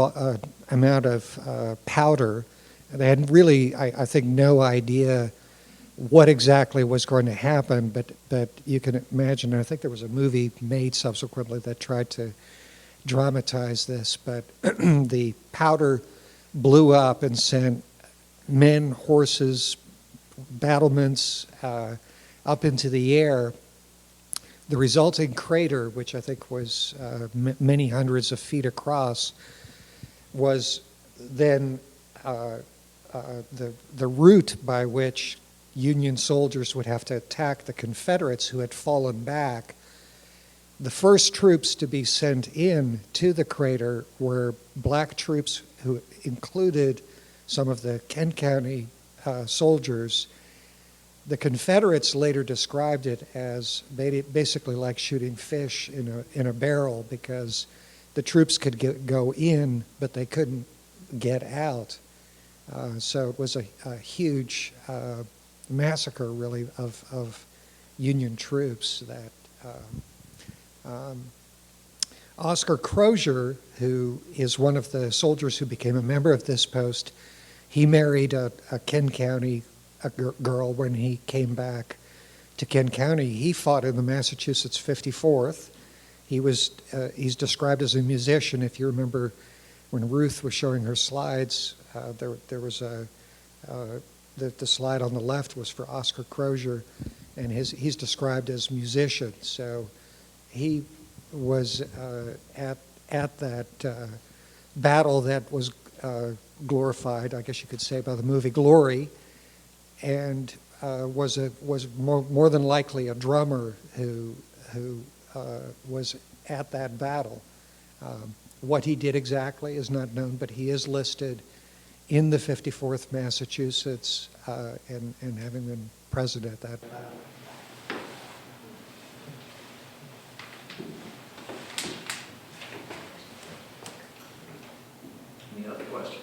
amount of powder. They had really, I think, no idea what exactly was going to happen, but you can imagine, I think there was a movie made subsequently that tried to dramatize this, but the powder blew up and sent men, horses, battlements up into the air. The resulting crater, which I think was many hundreds of feet across, was then the route by which Union soldiers would have to attack the Confederates who had fallen back. The first troops to be sent in to the crater were black troops who included some of the Kent County soldiers. The Confederates later described it as basically like shooting fish in a barrel, because the troops could go in, but they couldn't get out. So it was a huge massacre, really, of Union troops. That Oscar Crozier, who is one of the soldiers who became a member of this post, he married a Kent County girl when he came back to Kent County. He fought in the Massachusetts 54th. He's described as a musician. If you remember when Ruth was showing her slides, there was the slide on the left was for Oscar Crozier, and he's described as musician. So he was at that battle that was glorified, I guess you could say, by the movie Glory, and was more than likely a drummer who was at that battle. What he did exactly is not known, but he is listed in the 54th Massachusetts and having been present at that battle. Any other questions?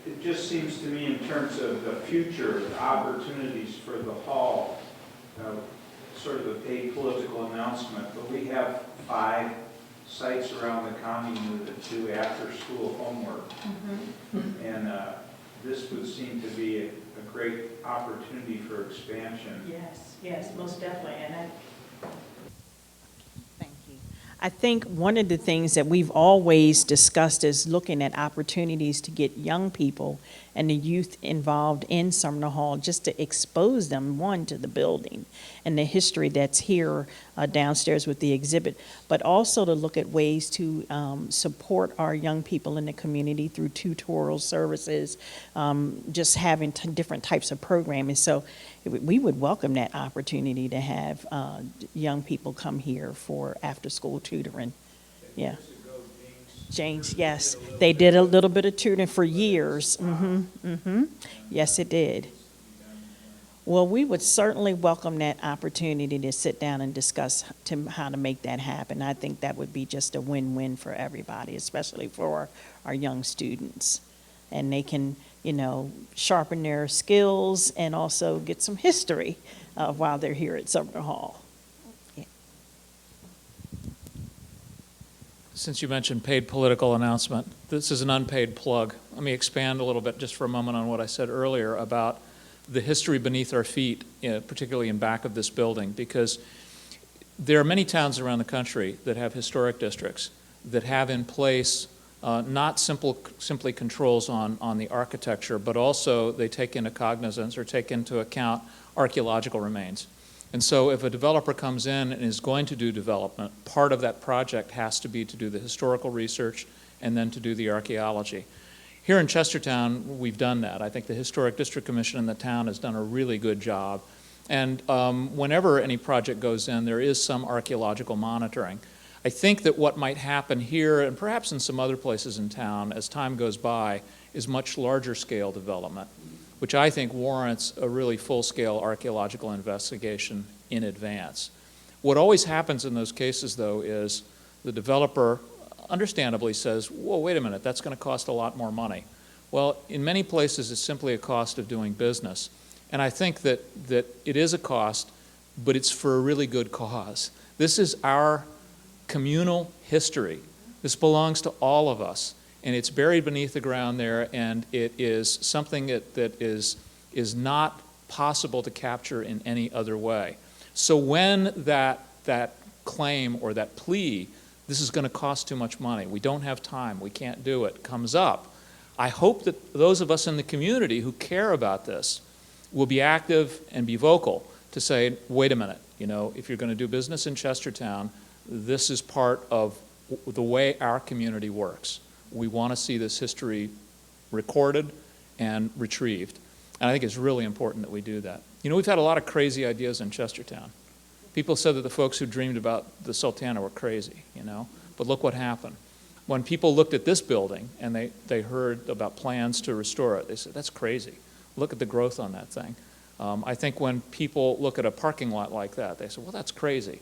It just seems to me, in terms of the future, the opportunities for the hall, sort of a apolitical announcement, but we have 5 sites around the county that do after-school homework. Mm-hmm. And this would seem to be a great opportunity for expansion. Yes, most definitely. And thank you. I think one of the things that we've always discussed is looking at opportunities to get young people and the youth involved in Sumner Hall, just to expose them, one, to the building and the history that's here downstairs with the exhibit, but also to look at ways to support our young people in the community through tutorial services, just having different types of programming. So we would welcome that opportunity to have young people come here for after-school tutoring. Yeah. James, yes. They did a little bit of tutoring for years. Yes, it did. Well, we would certainly welcome that opportunity to sit down and discuss how to make that happen. I think that would be just a win-win for everybody, especially for our young students. And they can, sharpen their skills and also get some history while they're here at Sumner Hall. Since you mentioned paid political announcement, this is an unpaid plug. Let me expand a little bit just for a moment on what I said earlier about the history beneath our feet, particularly in back of this building, because there are many towns around the country that have historic districts that have in place not simply controls on the architecture, but also they take into cognizance or take into account archaeological remains. And so if a developer comes in and is going to do development, part of that project has to be to do the historical research and then to do the archaeology. Here in Chestertown, we've done that. I think the Historic District Commission in the town has done a really good job. And whenever any project goes in, there is some archaeological monitoring. I think that what might happen here, and perhaps in some other places in town, as time goes by, is much larger scale development, which I think warrants a really full-scale archaeological investigation in advance. What always happens in those cases, though, is the developer understandably says, whoa, wait a minute, that's going to cost a lot more money. Well, in many places, it's simply a cost of doing business. And I think that it is a cost, but it's for a really good cause. This is our communal history. This belongs to all of us. And it's buried beneath the ground there, and it is something that is not possible to capture in any other way. So when that claim or that plea, this is going to cost too much money, we don't have time, we can't do it, comes up, I hope that those of us in the community who care about this will be active and be vocal to say, wait a minute, if you're going to do business in Chestertown, this is part of the way our community works. We want to see this history recorded and retrieved. And I think it's really important that we do that. We've had a lot of crazy ideas in Chestertown. People said that the folks who dreamed about the Sultana were crazy, but look what happened. When people looked at this building and they heard about plans to restore it, they said, that's crazy. Look at the growth on that thing. I think when people look at a parking lot like that, they say, well, that's crazy.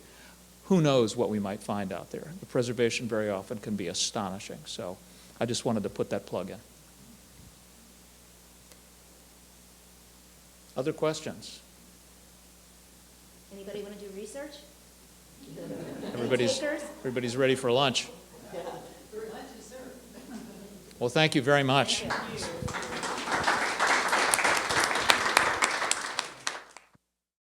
Who knows what we might find out there? The preservation very often can be astonishing. So I just wanted to put that plug in. Other questions? Anybody want to do research? Everybody's ready for lunch. Well, thank you very much.